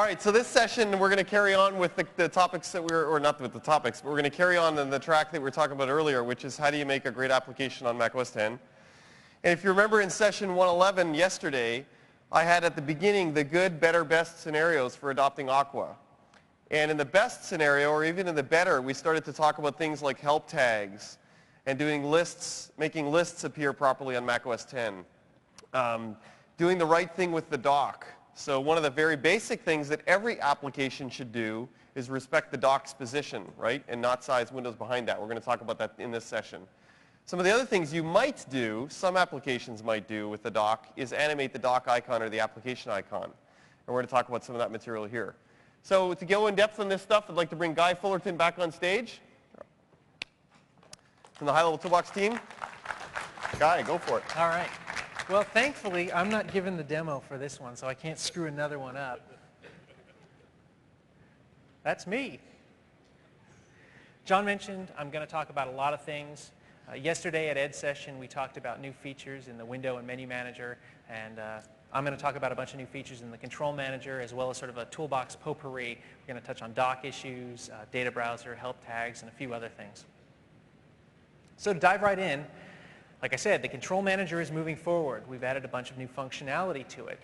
All right, so this session we're going to carry on with the topics that or not with the topics, but we're going to carry on in the track that we were talking about earlier, which is how do you make a great application on macOS 10. And if you remember in session 111 yesterday, I had at the beginning the good, better, best scenarios for adopting Aqua. And in the best scenario, or even in the better, we started to talk about things like help tags and doing lists, making lists appear properly on macOS 10. Doing the right thing with the dock. So one of the very basic things that every application should do is respect the dock's position, right? And not size windows behind that. We're going to talk about that in this session. Some of the other things you might do, some applications might do with the dock, is animate the dock icon or the application icon. And we're going to talk about some of that material here. So to go in depth on this stuff, I'd like to bring Guy Fullerton back on stage from the High Level Toolbox team. Guy, go for it. All right. Well, thankfully, I'm not given the demo for this one, so I can't screw another one up. That's me. John mentioned I'm going to talk about a lot of things. Yesterday at Ed Session, we talked about new features in the window and menu manager, and I'm going to talk about a bunch of new features in the control manager, as well as sort of a toolbox potpourri. We're going to touch on dock issues, data browser, help tags, and a few other things. So to dive right in, like I said, the control manager is moving forward. We've added a bunch of new functionality to it.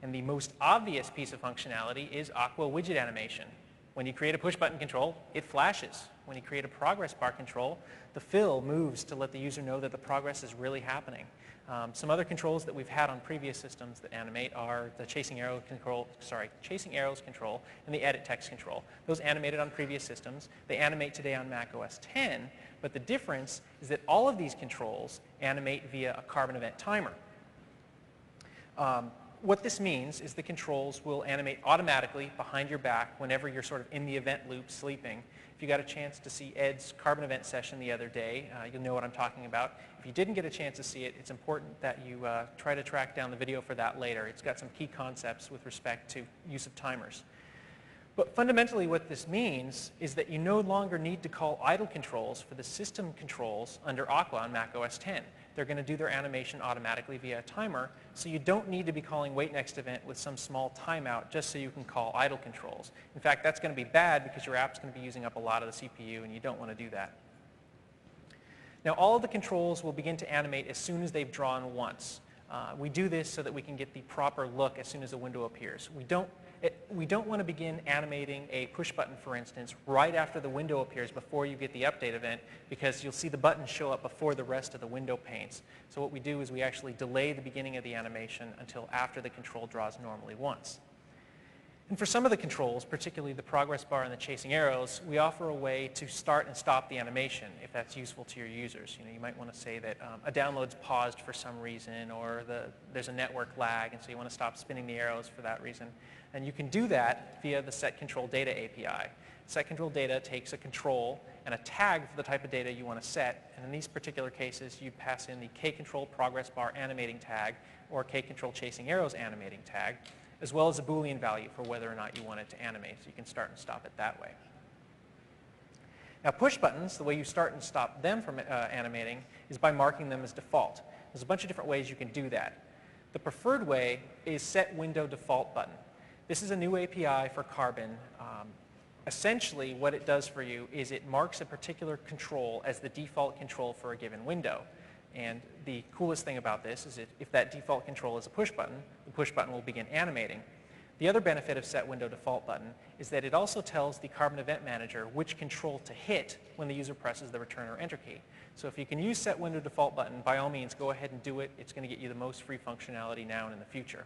And the most obvious piece of functionality is Aqua widget animation. When you create a push button control, it flashes. When you create a progress bar control, the fill moves to let the user know that the progress is really happening. Some other controls that we've had on previous systems that animate are the chasing arrows control and the edit text control. Those animated on previous systems. They animate today on macOS 10, but the difference is that all of these controls animate via a carbon event timer. What this means is the controls will animate automatically behind your back whenever you're sort of in the event loop sleeping. If you got a chance to see Ed's carbon event session the other day, you'll know what I'm talking about. If you didn't get a chance to see it, it's important that you try to track down the video for that later. It's got some key concepts with respect to use of timers. But fundamentally what this means is that you no longer need to call idle controls for the system controls under Aqua on macOS 10. They're going to do their animation automatically via a timer, so you don't need to be calling wait next event with some small timeout just so you can call idle controls. In fact, that's going to be bad because your app's going to be using up a lot of the CPU and you don't want to do that. Now all of the controls will begin to animate as soon as they've drawn once. We do this so that we can get the proper look as soon as a window appears. We don't want to begin animating a push button, for instance, right after the window appears before you get the update event, because you'll see the button show up before the rest of the window panes. So what we do is we actually delay the beginning of the animation until after the control draws normally once. And for some of the controls, particularly the progress bar and the chasing arrows, we offer a way to start and stop the animation if that's useful to your users. You might want to say that a download's paused for some reason, or there's a network lag, and so you want to stop spinning the arrows for that reason. And you can do that via the set control data API. Set control data takes a control and a tag for the type of data you want to set. And in these particular cases, you pass in the kcontrol progress bar animating tag or kcontrol chasing arrows animating tag, as well as a Boolean value for whether or not you want it to animate. So you can start and stop it that way. Now push buttons, the way you start and stop them from animating is by marking them as default. There's a bunch of different ways you can do that. The preferred way is set window default button. This is a new API for Carbon. Essentially, what it does for you is it marks a particular control as the default control for a given window. And the coolest thing about this is if that default control is a push button, the push button will begin animating. The other benefit of set window default button is that it also tells the Carbon Event Manager which control to hit when the user presses the return or enter key. So if you can use set window default button, by all means, go ahead and do it. It's going to get you the most free functionality now and in the future.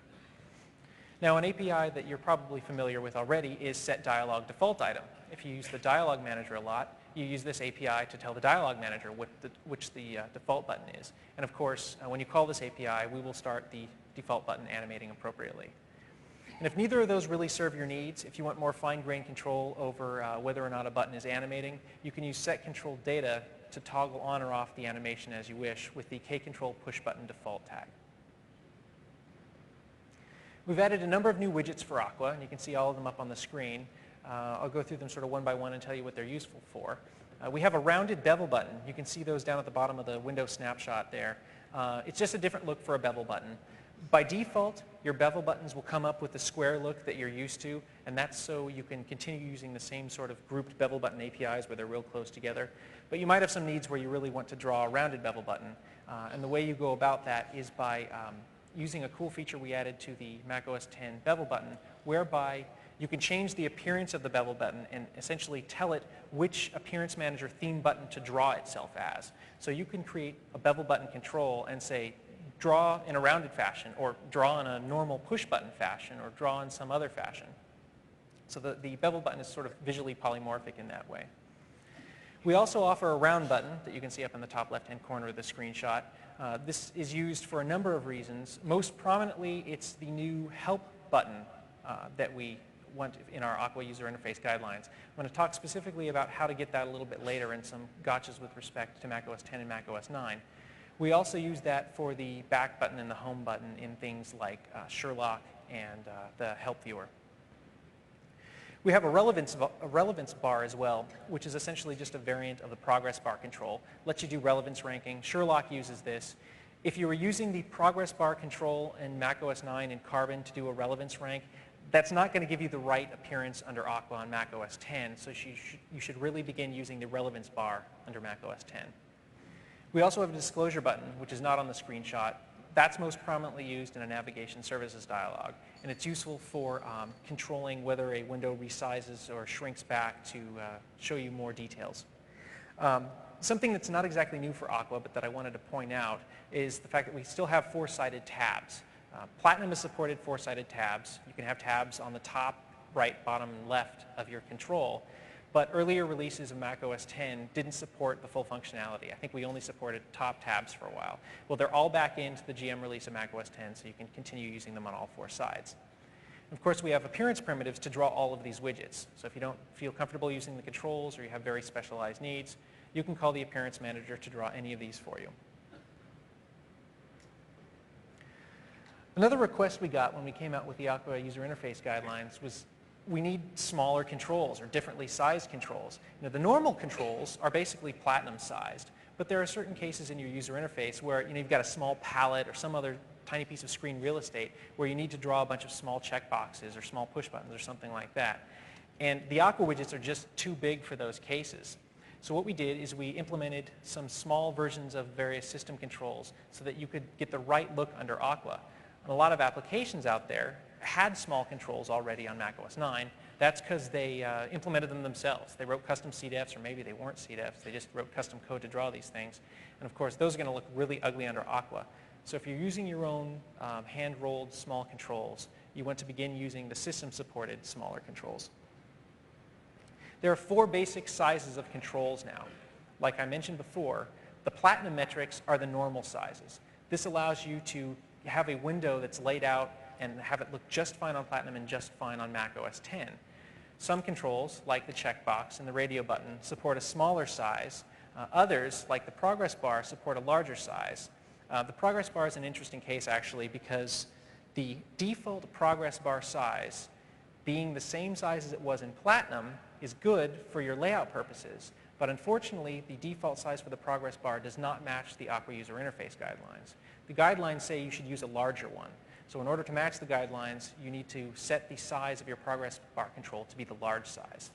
Now, an API that you're probably familiar with already is set dialog default item. If you use the dialog manager a lot, you use this API to tell the dialog manager which the default button is. And of course, when you call this API, we will start the default button animating appropriately. And if neither of those really serve your needs, if you want more fine-grained control over whether or not a button is animating, you can use set control data to toggle on or off the animation as you wish with the kcontrol push button default tag. We've added a number of new widgets for Aqua, and you can see all of them up on the screen. I'll go through them sort of one by one and tell you what they're useful for. We have a rounded bevel button. You can see those down at the bottom of the window snapshot there. It's just a different look for a bevel button. By default, your bevel buttons will come up with the square look that you're used to, and that's so you can continue using the same sort of grouped bevel button APIs where they're real close together. But you might have some needs where you really want to draw a rounded bevel button, and the way you go about that is by using a cool feature we added to the macOS 10 bevel button, whereby you can change the appearance of the bevel button and essentially tell it which Appearance Manager theme button to draw itself as. So you can create a bevel button control and say, draw in a rounded fashion, or draw in a normal push button fashion, or draw in some other fashion. So the bevel button is sort of visually polymorphic in that way. We also offer a round button that you can see up in the top left-hand corner of the screenshot. This is used for a number of reasons. Most prominently, it's the new help button that we want in our Aqua user interface guidelines. I'm going to talk specifically about how to get that a little bit later and some gotchas with respect to macOS 10 and macOS 9. We also use that for the back button and the home button in things like Sherlock and the help viewer. We have a relevance bar as well, which is essentially just a variant of the progress bar control. Lets you do relevance ranking. Sherlock uses this. If you were using the progress bar control in macOS 9 and Carbon to do a relevance rank, that's not going to give you the right appearance under Aqua on macOS 10, so you should really begin using the relevance bar under macOS 10. We also have a disclosure button, which is not on the screenshot. That's most prominently used in a navigation services dialog, and it's useful for controlling whether a window resizes or shrinks back to show you more details. Something that's not exactly new for Aqua, but that I wanted to point out, is the fact that we still have four-sided tabs. Platinum has supported four-sided tabs. You can have tabs on the top, right, bottom, and left of your control. But earlier releases of macOS 10 didn't support the full functionality. I think we only supported top tabs for a while. Well, they're all back into the GM release of macOS 10, so you can continue using them on all four sides. Of course, we have appearance primitives to draw all of these widgets. So if you don't feel comfortable using the controls or you have very specialized needs, you can call the Appearance Manager to draw any of these for you. Another request we got when we came out with the Aqua user interface guidelines was we need smaller controls or differently sized controls. The normal controls are basically platinum sized, but there are certain cases in your user interface where you've got a small palette or some other tiny piece of screen real estate where you need to draw a bunch of small checkboxes or small push buttons or something like that. And the Aqua widgets are just too big for those cases. So what we did is we implemented some small versions of various system controls so that you could get the right look under Aqua. And a lot of applications out there had small controls already on macOS 9. That's because they implemented them themselves. They wrote custom CDEFs, or maybe they weren't CDEFs. They just wrote custom code to draw these things. And of course, those are going to look really ugly under Aqua. So if you're using your own hand-rolled small controls, you want to begin using the system-supported smaller controls. There are four basic sizes of controls now. Like I mentioned before, the platinum metrics are the normal sizes. This allows you to have a window that's laid out and have it look just fine on Platinum and just fine on macOS 10. Some controls, like the checkbox and the radio button, support a smaller size. Others, like the progress bar, support a larger size. The progress bar is an interesting case, actually, because the default progress bar size, being the same size as it was in Platinum, is good for your layout purposes. But unfortunately, the default size for the progress bar does not match the Aqua user interface guidelines. The guidelines say you should use a larger one. So in order to match the guidelines, you need to set the size of your progress bar control to be the large size.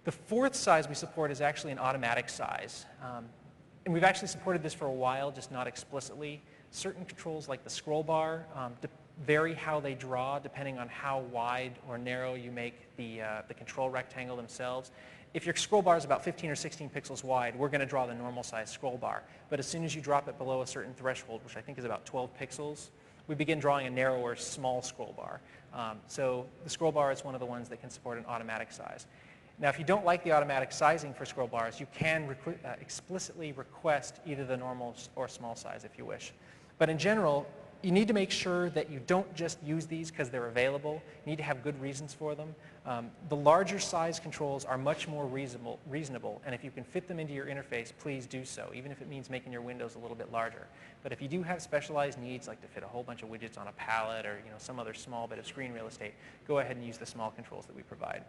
The fourth size we support is actually an automatic size. And we've actually supported this for a while, just not explicitly. Certain controls like the scroll bar vary how they draw depending on how wide or narrow you make the control rectangle themselves. If your scroll bar is about 15 or 16 pixels wide, we're going to draw the normal size scroll bar. But as soon as you drop it below a certain threshold, which I think is about 12 pixels, we begin drawing a narrower, small scroll bar. So the scroll bar is one of the ones that can support an automatic size. Now, if you don't like the automatic sizing for scroll bars, you can explicitly request either the normal or small size if you wish. But in general, you need to make sure that you don't just use these because they're available. You need to have good reasons for them. The larger size controls are much more reasonable, and if you can fit them into your interface, please do so, even if it means making your windows a little bit larger. But if you do have specialized needs, like to fit a whole bunch of widgets on a palette or some other small bit of screen real estate, go ahead and use the small controls that we provide.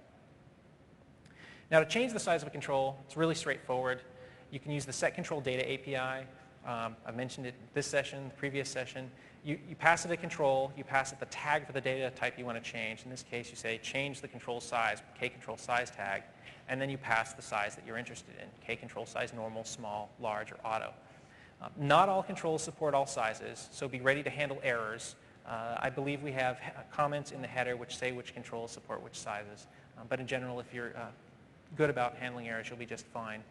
Now, to change the size of a control, it's really straightforward. You can use the Set Control Data API. I mentioned it this session, the previous session. You pass it a control, you pass it the tag for the data type you want to change. In this case, you say change the control size, kcontrol size tag, and then you pass the size that you're interested in, kcontrol size normal, small, large, or auto. Not all controls support all sizes, so be ready to handle errors. I believe we have comments in the header which say which controls support which sizes. But in general, if you're good about handling errors, you'll be just fine.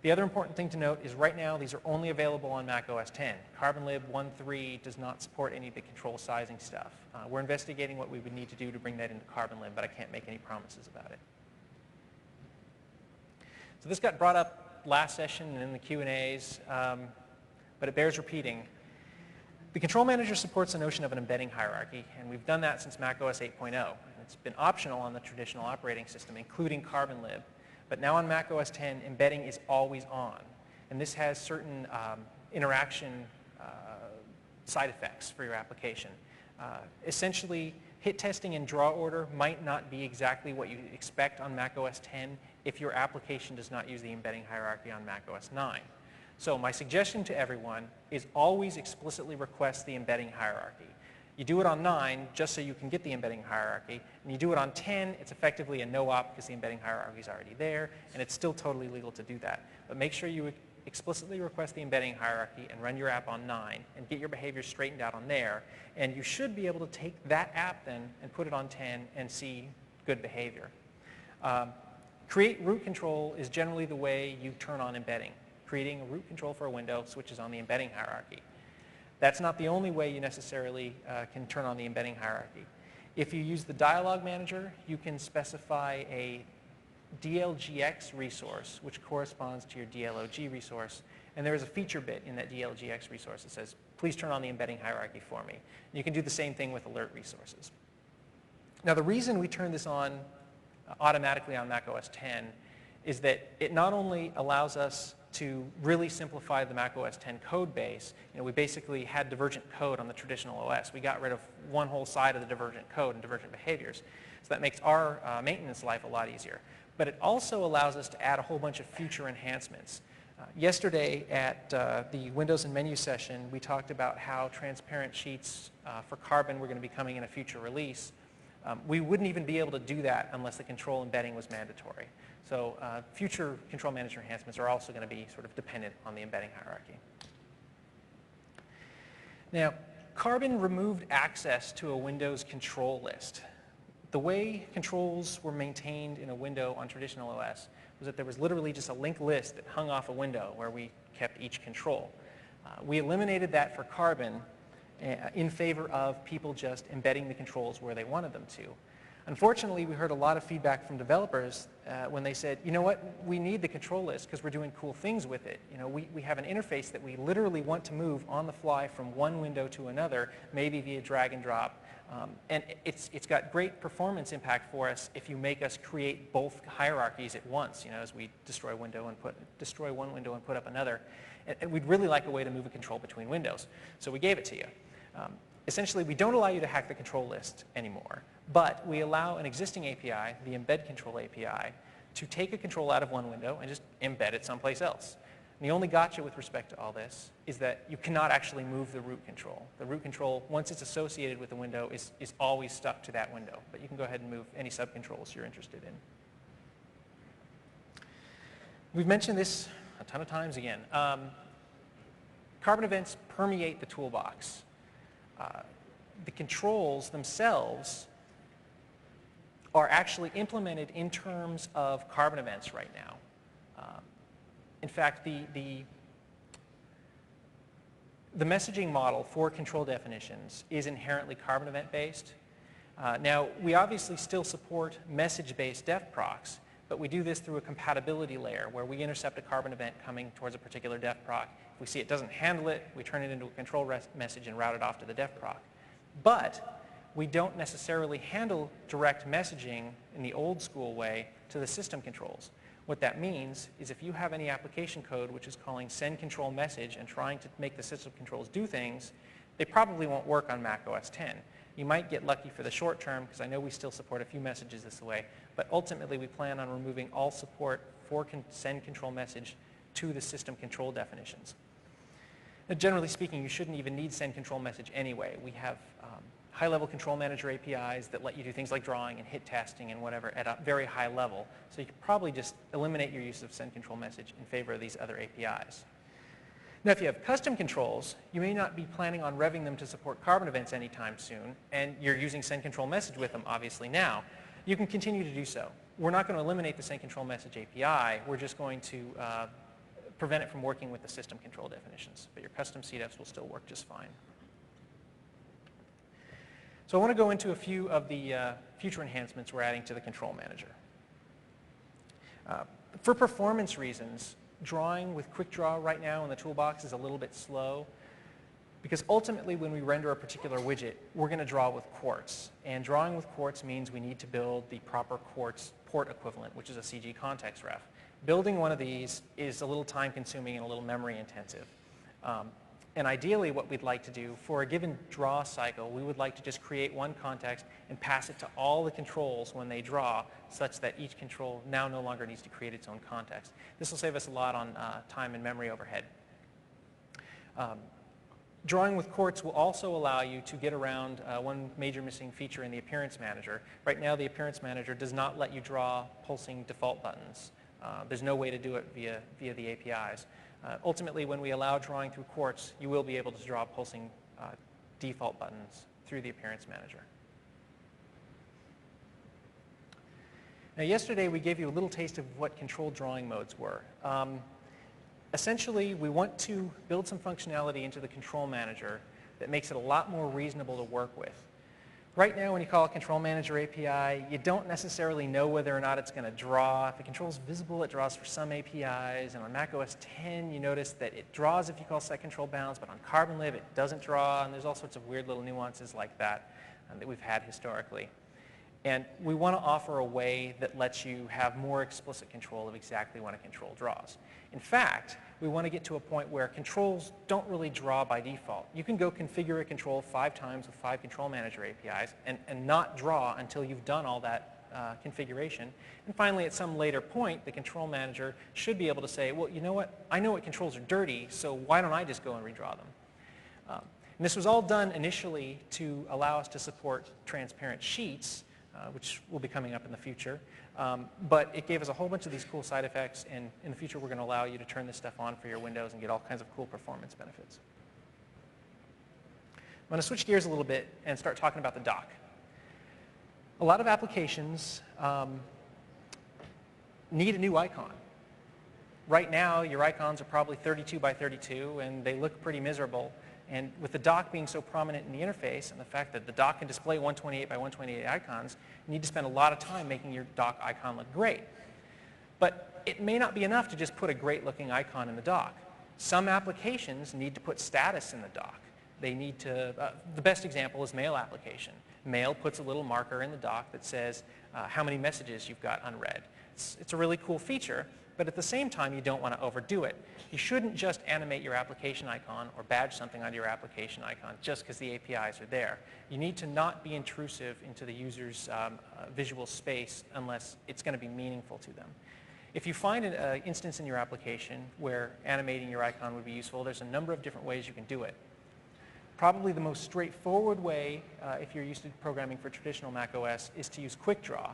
The other important thing to note is right now these are only available on Mac OS X. CarbonLib 1.3 does not support any of the control sizing stuff. We're investigating what we would need to do to bring that into CarbonLib, but I can't make any promises about it. So this got brought up last session and in the Q&As, but it bears repeating. The control manager supports the notion of an embedding hierarchy, and we've done that since Mac OS 8.0. It's been optional on the traditional operating system, including CarbonLib. But now on Mac OS X, embedding is always on. And this has certain interaction side effects for your application. Essentially, hit testing in draw order might not be exactly what you expect on Mac OS X if your application does not use the embedding hierarchy on Mac OS 9. So my suggestion to everyone is always explicitly request the embedding hierarchy. You do it on 9 just so you can get the embedding hierarchy, and you do it on 10, it's effectively a no-op because the embedding hierarchy is already there, and it's still totally legal to do that. But make sure you explicitly request the embedding hierarchy and run your app on 9 and get your behavior straightened out on there, and you should be able to take that app then and put it on 10 and see good behavior. Create root control is generally the way you turn on embedding. Creating a root control for a window switches on the embedding hierarchy. That's not the only way you necessarily can turn on the embedding hierarchy. If you use the dialog manager, you can specify a DLGX resource, which corresponds to your DLOG resource. And there is a feature bit in that DLGX resource that says, please turn on the embedding hierarchy for me. And you can do the same thing with alert resources. Now, the reason we turn this on automatically on Mac OS X is that it not only allows us to really simplify the Mac OS X code base. We basically had divergent code on the traditional OS. We got rid of one whole side of the divergent code and divergent behaviors. So that makes our maintenance life a lot easier. But it also allows us to add a whole bunch of future enhancements. Yesterday at the Windows and Menu session, we talked about how transparent sheets for Carbon were going to be coming in a future release. We wouldn't even be able to do that unless the control embedding was mandatory. So future control manager enhancements are also going to be sort of dependent on the embedding hierarchy. Now, Carbon removed access to a Windows control list. The way controls were maintained in a window on traditional OS was that there was literally just a linked list that hung off a window where we kept each control. We eliminated that for Carbon in favor of people just embedding the controls where they wanted them to. Unfortunately, we heard a lot of feedback from developers when they said, you know what, we need the control list because we're doing cool things with it. We have an interface that we literally want to move on the fly from one window to another, maybe via drag and drop. And it's got great performance impact for us if you make us create both hierarchies at once, as we destroy one window and put up another. And we'd really like a way to move a control between windows. So we gave it to you. Essentially, we don't allow you to hack the control list anymore, but we allow an existing API, the embed control API, to take a control out of one window and just embed it someplace else. And the only gotcha with respect to all this is that you cannot actually move the root control. The root control, once it's associated with the window, is always stuck to that window, but you can go ahead and move any subcontrols you're interested in. We've mentioned this a ton of times again. Carbon events permeate the toolbox. The controls themselves are actually implemented in terms of Carbon events right now. In fact, the messaging model for control definitions is inherently Carbon event based. Now, we obviously still support message-based def procs, but we do this through a compatibility layer where we intercept a Carbon event coming towards a particular def proc. If we see it doesn't handle it, we turn it into a control message and route it off to the def proc. But we don't necessarily handle direct messaging in the old school way to the system controls. What that means is if you have any application code which is calling send control message and trying to make the system controls do things, they probably won't work on Mac OS X. You might get lucky for the short term, because I know we still support a few messages this way, but ultimately we plan on removing all support for send control message to the system control definitions. Generally speaking, you shouldn't even need send control message anyway. We have high-level control manager APIs that let you do things like drawing and hit testing and whatever at a very high level. So you could probably just eliminate your use of send control message in favor of these other APIs. Now, if you have custom controls, you may not be planning on revving them to support carbon events anytime soon, and you're using send control message with them, obviously, now. You can continue to do so. We're not going to eliminate the send control message API. We're just going to prevent it from working with the system control definitions. But your custom CDEFs will still work just fine. So I want to go into a few of the future enhancements we're adding to the control manager. For performance reasons, drawing with quick draw right now in the toolbox is a little bit slow, because ultimately when we render a particular widget, we're going to draw with quartz. And drawing with quartz means we need to build the proper quartz port equivalent, which is a CG context ref. Building one of these is a little time consuming and a little memory intensive. And ideally what we'd like to do for a given draw cycle, we would like to just create one context and pass it to all the controls when they draw, such that each control now no longer needs to create its own context. This will save us a lot on time and memory overhead. Drawing with quartz will also allow you to get around one major missing feature in the Appearance Manager. Right now the Appearance Manager does not let you draw pulsing default buttons. There's no way to do it via the APIs. Ultimately, when we allow drawing through quartz, you will be able to draw pulsing default buttons through the Appearance Manager. Now, yesterday we gave you a little taste of what controlled drawing modes were. Essentially, we want to build some functionality into the control manager that makes it a lot more reasonable to work with. Right now, when you call a control manager API, you don't necessarily know whether or not it's going to draw. If the control is visible, it draws for some APIs. And on Mac OS X, you notice that it draws if you call set control bounds, but on CarbonLib, it doesn't draw. And there's all sorts of weird little nuances like that that we've had historically. And we want to offer a way that lets you have more explicit control of exactly when a control draws. In fact, we want to get to a point where controls don't really draw by default. You can go configure a control 5 times with 5 control manager APIs and not draw until you've done all that configuration. And finally, at some later point, the control manager should be able to say, well, you know what? I know what controls are dirty, so why don't I just go and redraw them? And this was all done initially to allow us to support transparent sheets, which will be coming up in the future. But it gave us a whole bunch of these cool side effects, and in the future we're going to allow you to turn this stuff on for your Windows and get all kinds of cool performance benefits. I'm going to switch gears a little bit and start talking about the dock. A lot of applications need a new icon. Right now, your icons are probably 32 by 32, and they look pretty miserable. And with the dock being so prominent in the interface and the fact that the dock can display 128 by 128 icons, you need to spend a lot of time making your dock icon look great. But it may not be enough to just put a great looking icon in the dock. Some applications need to put status in the dock. They need to, the best example is Mail application. Mail puts a little marker in the dock that says how many messages you've got unread. It's a really cool feature, but at the same time you don't want to overdo it. You shouldn't just animate your application icon or badge something onto your application icon just because the APIs are there. You need to not be intrusive into the user's visual space unless it's going to be meaningful to them. If you find an instance in your application where animating your icon would be useful, there's a number of different ways you can do it. Probably the most straightforward way, if you're used to programming for traditional Mac OS, is to use Quick Draw.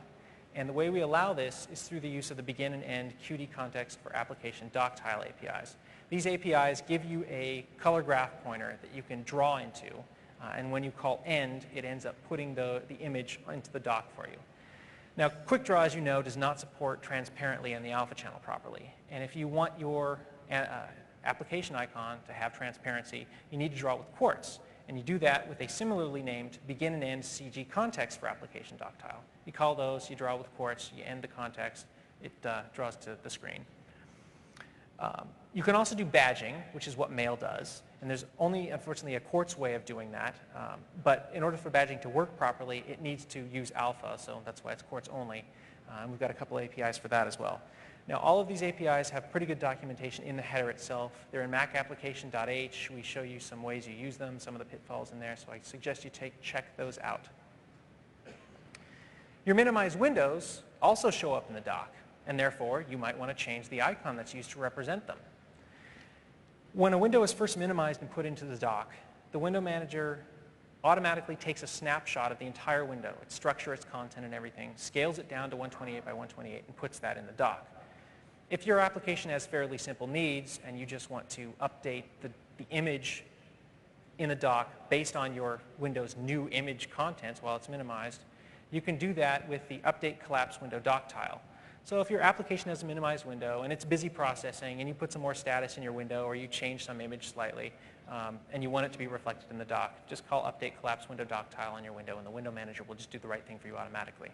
And the way we allow this is through the use of the begin and end QD context for application dock tile APIs. These APIs give you a color graph pointer that you can draw into, and when you call end, it ends up putting the image into the dock for you. Now, Quick Draw, as you know, does not support transparently in the alpha channel properly. And if you want your application icon to have transparency, you need to draw with Quartz. And you do that with a similarly named begin and end CG context for application dock tile. You call those, you draw with Quartz, you end the context, it draws to the screen. You can also do badging, which is what Mail does. And there's only, unfortunately, a Quartz way of doing that. But in order for badging to work properly, it needs to use alpha, so that's why it's Quartz only. And we've got a couple APIs for that as well. Now, all of these APIs have pretty good documentation in the header itself. They're in macapplication.h. We show you some ways you use them, some of the pitfalls in there, so I suggest you check those out. Your minimized windows also show up in the dock, and therefore you might want to change the icon that's used to represent them. When a window is first minimized and put into the dock, the window manager automatically takes a snapshot of the entire window, its structure, its content, and everything, scales it down to 128 by 128, and puts that in the dock. If your application has fairly simple needs and you just want to update the image in the dock based on your Windows new image contents while it's minimized, you can do that with the Update Collapse Window Dock tile. So if your application has a minimized window and it's busy processing and you put some more status in your window or you change some image slightly and you want it to be reflected in the dock, just call Update Collapse Window Dock tile on your window and the window manager will just do the right thing for you automatically.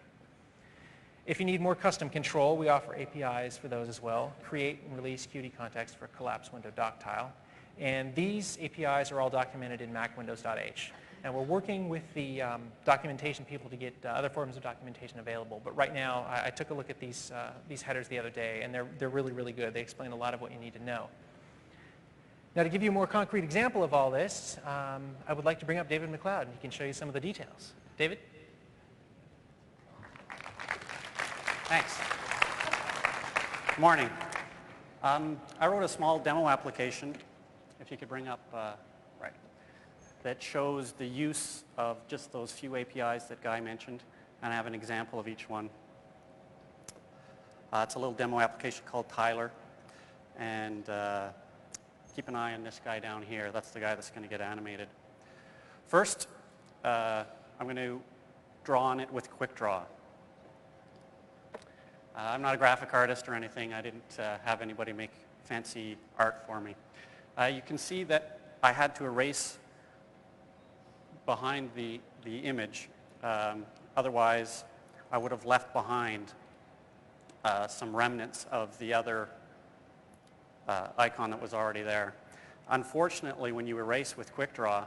If you need more custom control, we offer APIs for those as well. Create and release Qt context for Collapse Window Dock tile. And these APIs are all documented in macwindows.h. And we're working with the documentation people to get other forms of documentation available. But right now, I took a look at these headers the other day, and they're really, really good. They explain a lot of what you need to know. Now, to give you a more concrete example of all this, I would like to bring up David McLeod, and he can show you some of the details. David? Thanks. Good morning. I wrote a small demo application, if you could bring up, right, that shows the use of just those few APIs that Guy mentioned, and I have an example of each one. It's a little demo application called Tyler, and keep an eye on this guy down here. That's the guy that's going to get animated. First, I'm going to draw on it with Quick Draw. I'm not a graphic artist or anything. I didn't have anybody make fancy art for me. You can see that I had to erase behind the image. Otherwise, I would have left behind some remnants of the other icon that was already there. Unfortunately, when you erase with Quick Draw,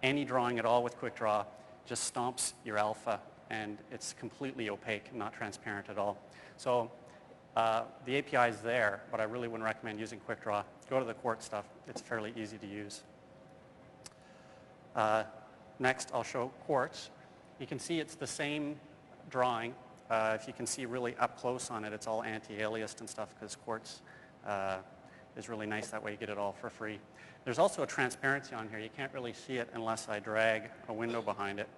any drawing at all with Quick Draw just stomps your alpha, and it's completely opaque, not transparent at all. So the API is there, but I really wouldn't recommend using Quick Draw. Go to the Quartz stuff. It's fairly easy to use. Next, I'll show Quartz. You can see it's the same drawing. If you can see really up close on it, it's all anti-aliased and stuff because Quartz is really nice. That way you get it all for free. There's also a transparency on here. You can't really see it unless I drag a window behind it.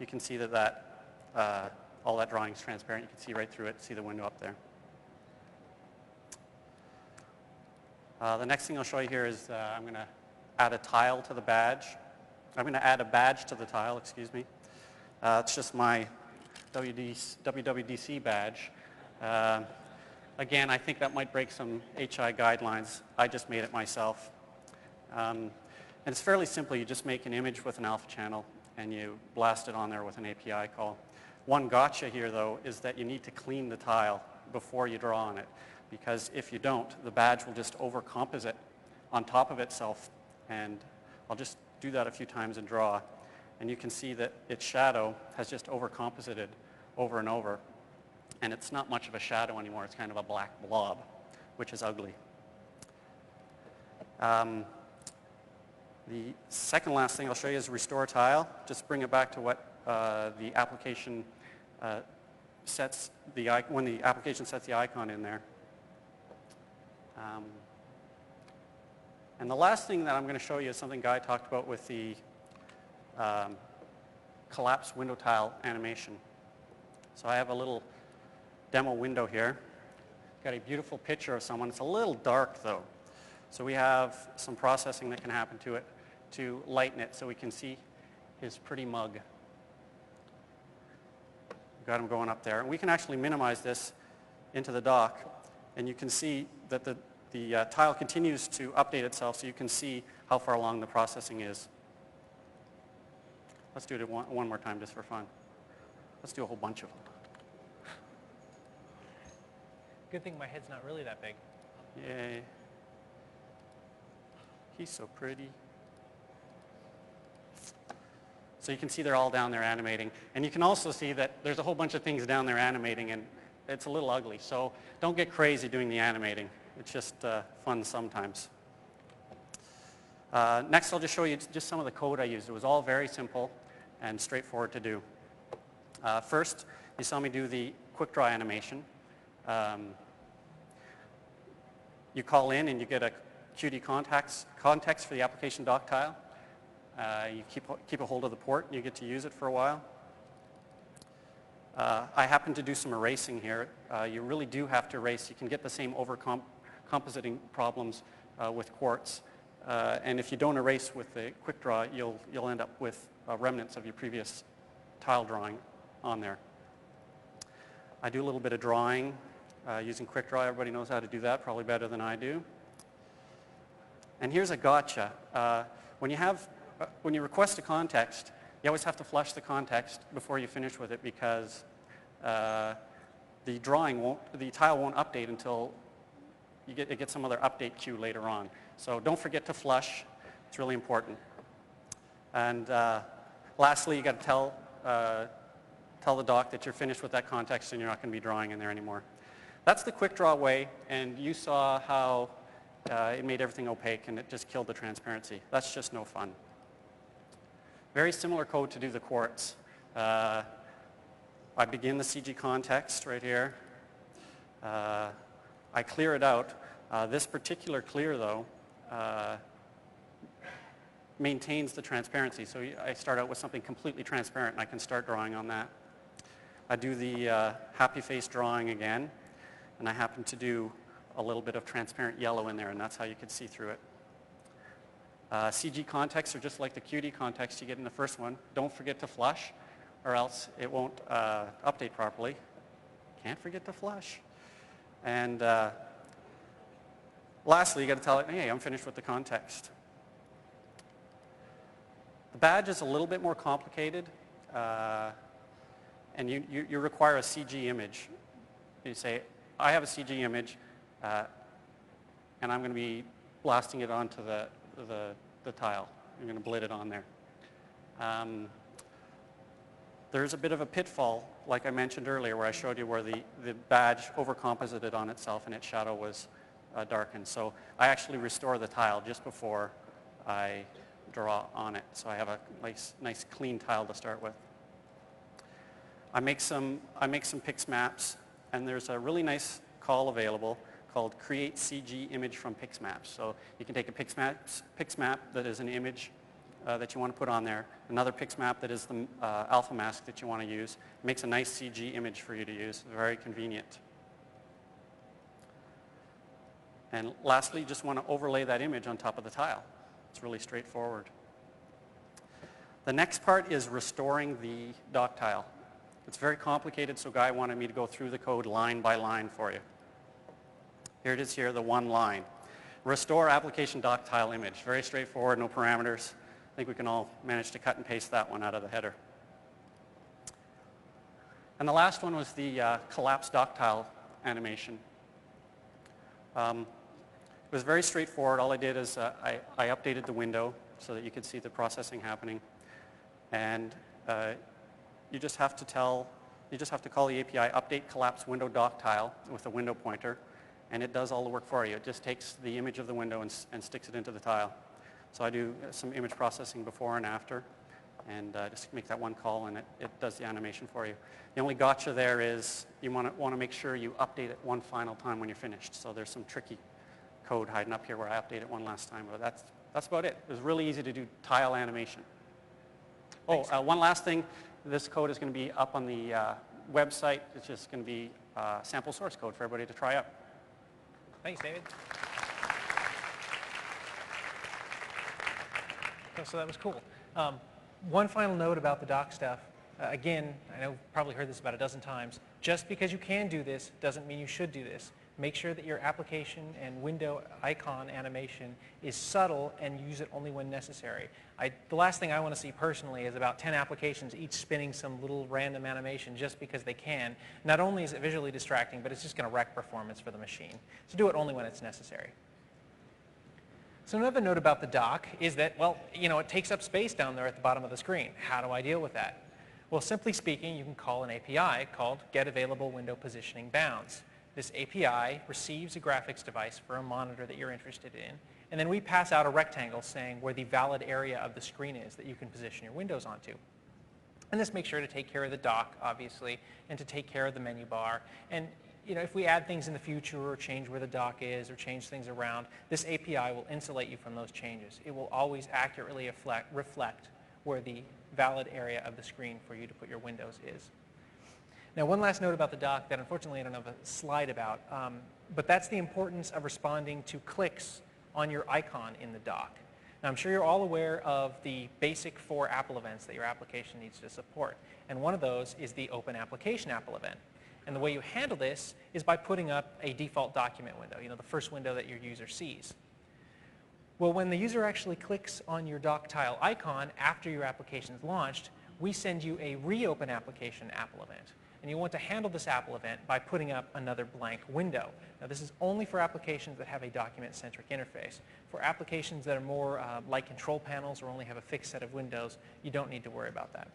You can see that all that drawing is transparent. You can see right through it, see the window up there. The next thing I'll show you here is I'm going to add a tile to the badge. I'm going to add a badge to the tile, excuse me. It's just my WWDC badge. Again, I think that might break some HI guidelines. I just made it myself. And it's fairly simple. You just make an image with an alpha channel and you blast it on there with an API call. One gotcha here, though, is that you need to clean the tile before you draw on it, because if you don't, the badge will just overcomposite on top of itself, and I'll just do that a few times and draw, and you can see that its shadow has just overcomposited over and over, and it's not much of a shadow anymore. It's kind of a black blob, which is ugly. The second last thing I'll show you is restore tile. Just bring it back to what the application sets the when the application sets the icon in there. And the last thing that I'm going to show you is something Guy talked about with the collapse window tile animation. So I have a little demo window here. Got a beautiful picture of someone. It's a little dark though. So we have some processing that can happen to it to lighten it so we can see his pretty mug. We've got him going up there. And we can actually minimize this into the dock, and you can see that the tile continues to update itself so you can see how far along the processing is. Let's do it one more time just for fun. Let's do a whole bunch of them. Good thing my head's not really that big. Yay. He's so pretty. So you can see they're all down there animating. And you can also see that there's a whole bunch of things down there animating, and it's a little ugly. So don't get crazy doing the animating. It's just fun sometimes. Next, I'll just show you just some of the code I used. It was all very simple and straightforward to do. First, you saw me do the quick draw animation. You call in and you get QD context for the application dock tile. You keep a hold of the port and you get to use it for a while. I happen to do some erasing here. You really do have to erase. You can get the same compositing problems with quartz. And if you don't erase with the quick draw, you'll end up with remnants of your previous tile drawing on there. I do a little bit of drawing using quick draw. Everybody knows how to do that, probably better than I do. And here's a gotcha. When you request a context, you always have to flush the context before you finish with it, because the tile won't update until it gets some other update queue later on. So don't forget to flush. It's really important. And lastly, you got to tell the dock that you're finished with that context and you're not going to be drawing in there anymore. That's the quick draw way, and you saw how it made everything opaque and it just killed the transparency. That's just no fun. Very similar code to do the quartz. I begin the CG context right here. I clear it out. This particular clear, though, maintains the transparency. So I start out with something completely transparent and I can start drawing on that. I do the happy face drawing again, and I happen to do a little bit of transparent yellow in there, and that's how you can see through it. CG contexts are just like the QD context you get in the first one. Don't forget to flush, or else it won't update properly. Can't forget to flush. And lastly, you got to tell it, hey, I'm finished with the context. The badge is a little bit more complicated, and you require a CG image. You say, I have a CG image, and I'm going to be blasting it onto the tile. I'm going to blit it on there. There's a bit of a pitfall, like I mentioned earlier, where I showed you where the badge overcomposited on itself and its shadow was darkened. So I actually restore the tile just before I draw on it. So I have a nice clean tile to start with. I make some pix maps, and there's a really nice call available called Create CG Image from Pix Maps. So you can take a pix map that is an image that you want to put on there, another pix map that is the alpha mask that you want to use. It makes a nice CG image for you to use. Very convenient. And lastly, you just want to overlay that image on top of the tile. It's really straightforward. The next part is restoring the dock tile. It's very complicated, so Guy wanted me to go through the code line by line for you. Here it is here, the one line. Restore application dock tile image. Very straightforward, no parameters. I think we can all manage to cut and paste that one out of the header. And the last one was the collapse dock tile animation. It was very straightforward. All I did is I updated the window so that you could see the processing happening. And you just have to call the API update collapse window dock tile with a window pointer, and it does all the work for you. It just takes the image of the window and sticks it into the tile. So I do some image processing before and after, and just make that one call, and it does the animation for you. The only gotcha there is you want to make sure you update it one final time when you're finished. So there's some tricky code hiding up here where I update it one last time, but that's about it. It was really easy to do tile animation. Oh, one last thing. This code is going to be up on the website. It's just going to be sample source code for everybody to try out. Thanks, David. Oh, so that was cool. One final note about the dock stuff. Again, I know you've probably heard this about a dozen times. Just because you can do this doesn't mean you should do this. Make sure that your application and window icon animation is subtle and use it only when necessary. The last thing I want to see personally is about 10 applications each spinning some little random animation just because they can. Not only is it visually distracting, but it's just going to wreck performance for the machine. So do it only when it's necessary. So another note about the dock is that, well, it takes up space down there at the bottom of the screen. How do I deal with that? Well, simply speaking, you can call an API called getAvailableWindowPositioningBounds. Bounds. This API receives a graphics device for a monitor that you're interested in, and then we pass out a rectangle saying where the valid area of the screen is that you can position your windows onto. And this makes sure to take care of the dock, obviously, and to take care of the menu bar. And if we add things in the future or change where the dock is or change things around, this API will insulate you from those changes. It will always accurately reflect where the valid area of the screen for you to put your windows is. Now, one last note about the dock that unfortunately I don't have a slide about, but that's the importance of responding to clicks on your icon in the dock. Now, I'm sure you're all aware of the basic 4 Apple events that your application needs to support, and one of those is the Open Application Apple event. And the way you handle this is by putting up a default document window, the first window that your user sees. Well, when the user actually clicks on your dock tile icon after your application is launched, we send you a Reopen Application Apple event. And you want to handle this Apple event by putting up another blank window. Now, this is only for applications that have a document-centric interface. For applications that are more like control panels or only have a fixed set of windows, you don't need to worry about that.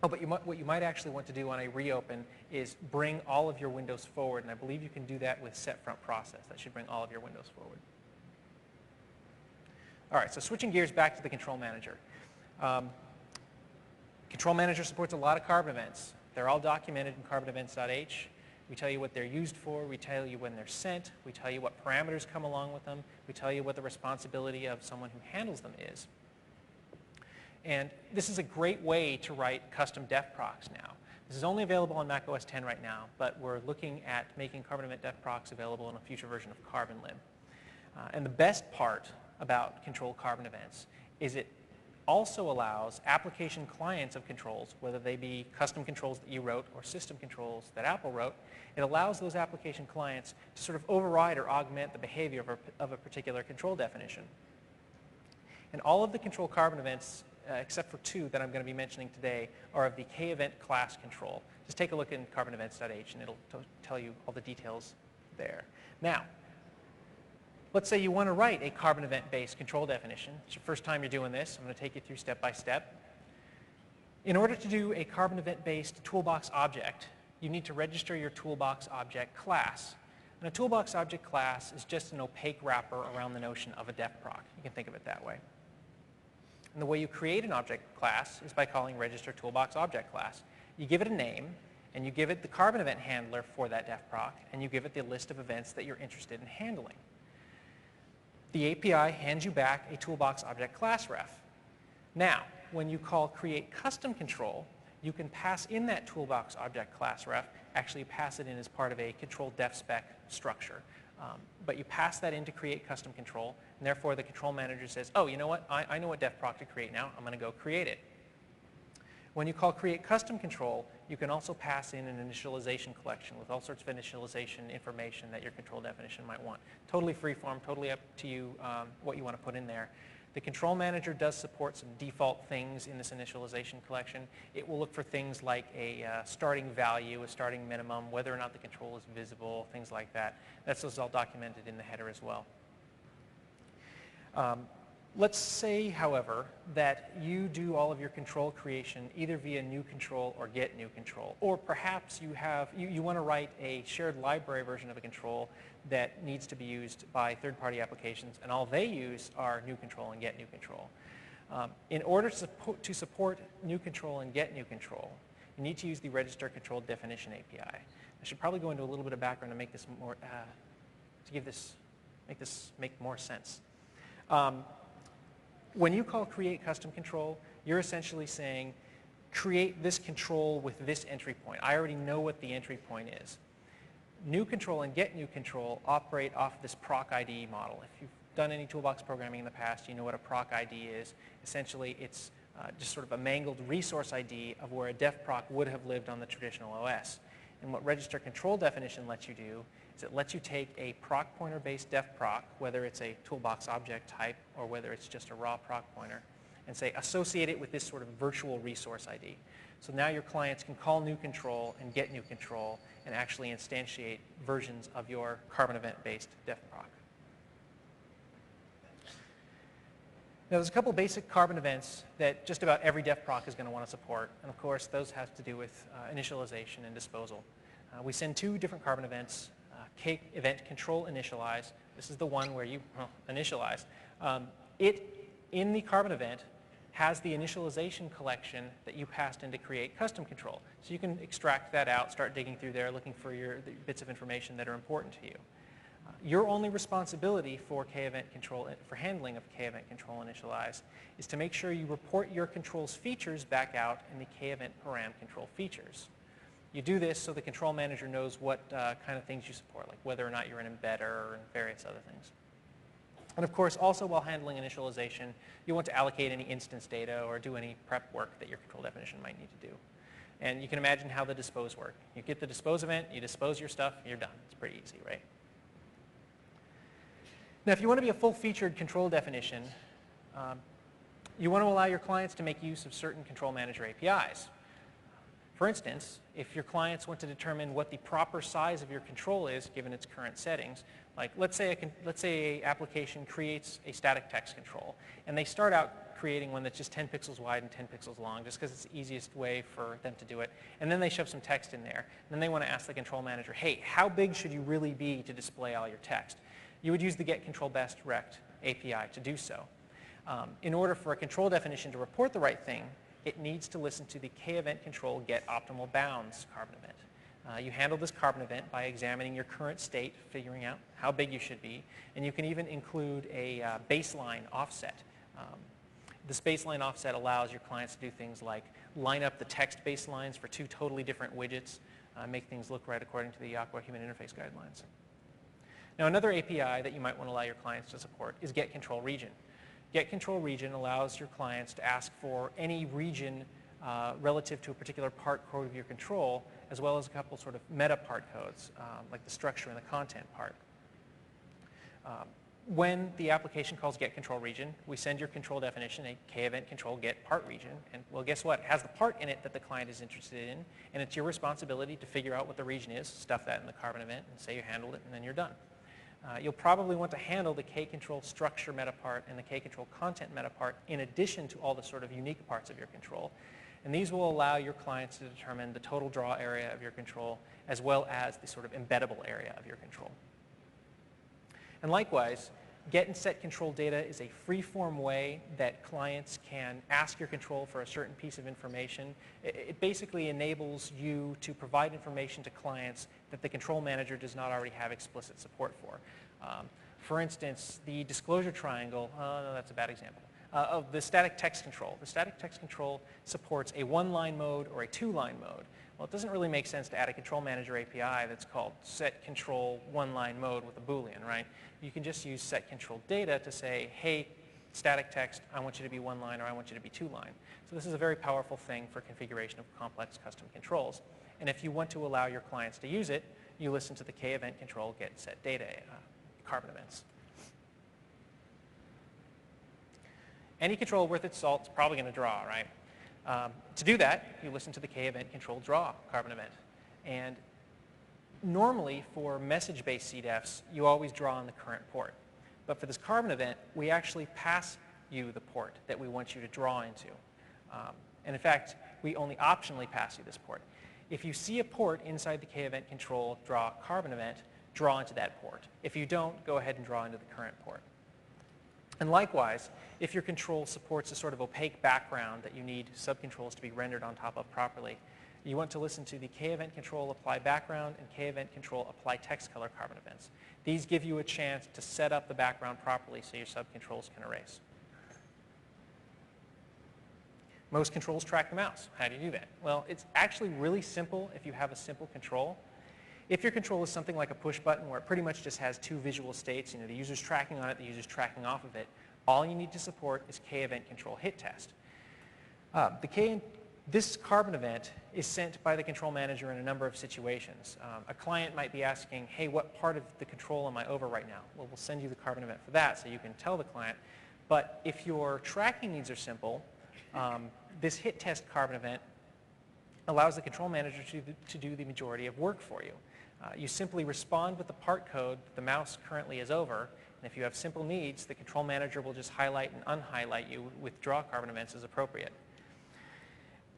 Oh, but what you might actually want to do on a reopen is bring all of your windows forward, and I believe you can do that with set front process. That should bring all of your windows forward. All right, so switching gears back to the Control Manager. Control Manager supports a lot of Carbon events. They're all documented in carbonevents.h. We tell you what they're used for. We tell you when they're sent. We tell you what parameters come along with them. We tell you what the responsibility of someone who handles them is. And this is a great way to write custom def procs now. This is only available on Mac OS X right now, but we're looking at making Carbon Event def procs available in a future version of CarbonLib. And the best part about control Carbon events is it also allows application clients of controls, whether they be custom controls that you wrote or system controls that Apple wrote, it allows those application clients to sort of override or augment the behavior of a particular control definition. And all of the control Carbon events, except for 2 that I'm going to be mentioning today, are of the K-event class control. Just take a look in carbonevents.h and it'll tell you all the details there. Now, let's say you want to write a Carbon event-based control definition. It's your first time you're doing this. I'm going to take you through step by step. In order to do a Carbon event-based toolbox object, you need to register your toolbox object class. And a toolbox object class is just an opaque wrapper around the notion of a def proc. You can think of it that way. And the way you create an object class is by calling register toolbox object class. You give it a name, and you give it the Carbon event handler for that def proc, and you give it the list of events that you're interested in handling. The API hands you back a toolbox object class ref. Now, when you call create custom control, you can pass in that toolbox object class ref, actually pass it in as part of a control def spec structure. But you pass that in to create custom control, and therefore the control manager says, oh, you know what, I know what def proc to create now, I'm going to go create it. When you call create custom control, you can also pass in an initialization collection with all sorts of initialization information that your control definition might want. Totally freeform, totally up to you what you want to put in there. The control manager does support some default things in this initialization collection. It will look for things like a starting value, a starting minimum, whether or not the control is visible, things like that. That's all documented in the header as well. Let's say, however, that you do all of your control creation either via new control or get new control, or perhaps you want to write a shared library version of a control that needs to be used by third-party applications, and all they use are new control and get new control. In order to support new control and get new control, you need to use the register control definition API. I should probably go into a little bit of background to make this more make more sense. When you call create custom control, you're essentially saying create this control with this entry point. I already know what the entry point is. New control and get new control operate off this proc ID model. If you've done any toolbox programming in the past, you know what a proc ID is. Essentially, it's just sort of a mangled resource ID of where a def proc would have lived on the traditional OS. And what register control definition lets you do is it lets you take a proc pointer-based def proc, whether it's a toolbox object type or whether it's just a raw proc pointer, and say associate it with this sort of virtual resource ID. So now your clients can call new control and get new control and actually instantiate versions of your Carbon event-based def proc. Now, there's a couple basic Carbon events that just about every def proc is going to want to support, and of course those have to do with initialization and disposal. We send 2 different Carbon events. K event control initialize. This is the one where you initialize. It, in the Carbon event, has the initialization collection that you passed in to create custom control. So you can extract that out, start digging through there, looking for the bits of information that are important to you. Your only responsibility for K-event control, for handling of K-event control initialize, is to make sure you report your control's features back out in the K-event param control features. You do this so the control manager knows what kind of things you support, like whether or not you're an embedder or various other things. And of course, also while handling initialization, you want to allocate any instance data or do any prep work that your control definition might need to do. And you can imagine how the dispose work. You get the dispose event, you dispose your stuff, you're done. It's pretty easy, right? Now, if you want to be a full-featured control definition, you want to allow your clients to make use of certain control manager APIs. For instance, if your clients want to determine what the proper size of your control is given its current settings, like let's say an application creates a static text control, and they start out creating one that's just 10 pixels wide and 10 pixels long, just because it's the easiest way for them to do it, and then they shove some text in there, and then they want to ask the control manager, hey, how big should you really be to display all your text? You would use the getControlBestRect API to do so. In order for a control definition to report the right thing, it needs to listen to the K-event control getOptimalBounds carbon event. You handle this carbon event by examining your current state, figuring out how big you should be, and you can even include a baseline offset. This baseline offset allows your clients to do things like line up the text baselines for two totally different widgets, make things look right according to the Aqua Human Interface Guidelines. Now, another API that you might want to allow your clients to support is getControlRegin. getControlRegin allows your clients to ask for any region relative to a particular part code of your control, as well as a couple sort of meta part codes, like the structure and the content part. When the application calls getControlRegin, we send your control definition, a K-event control get part region, and well, guess what? It has the part in it that the client is interested in, and it's your responsibility to figure out what the region is, stuff that in the carbon event, and say you handled it, and then you're done. You'll probably want to handle the K-control structure meta part and the K-control content meta part in addition to all the sort of unique parts of your control. And these will allow your clients to determine the total draw area of your control as well as the sort of embeddable area of your control. And likewise, get and set control data is a free-form way that clients can ask your control for a certain piece of information. It basically enables you to provide information to clients that the control manager does not already have explicit support for. For instance, the disclosure triangle, no, that's a bad example, of the static text control. The static text control supports a one-line mode or a two-line mode. Well, it doesn't really make sense to add a control manager API that's called set control one-line mode with a Boolean, right? You can just use set control data to say, hey, static text, I want you to be one line or I want you to be two line. So this is a very powerful thing for configuration of complex custom controls. And if you want to allow your clients to use it, you listen to the K-event control get set data carbon events. Any control worth its salt is probably going to draw, right? To do that, you listen to the K-event control draw carbon event. And normally for message-based CDEFs, you always draw on the current port. But for this carbon event, we actually pass you the port that we want you to draw into. And in fact, we only optionally pass you this port. If you see a port inside the K-event control draw carbon event, draw into that port. If you don't, go ahead and draw into the current port. And likewise, if your control supports a sort of opaque background that you need subcontrols to be rendered on top of properly, you want to listen to the K-event control apply background and K-event control apply text color carbon events. These give you a chance to set up the background properly so your subcontrols can erase. Most controls track the mouse. How do you do that? Well, it's actually really simple if you have a simple control. If your control is something like a push button where it pretty much just has two visual states, the user's tracking on it, the user's tracking off of it, all you need to support is K-event control hit test. This carbon event is sent by the control manager in a number of situations. A client might be asking, hey, what part of the control am I over right now? Well, we'll send you the carbon event for that so you can tell the client. But if your tracking needs are simple, this hit test carbon event allows the control manager to do the majority of work for you. You simply respond with the part code the mouse currently is over, and if you have simple needs, the control manager will just highlight and unhighlight you with draw carbon events as appropriate.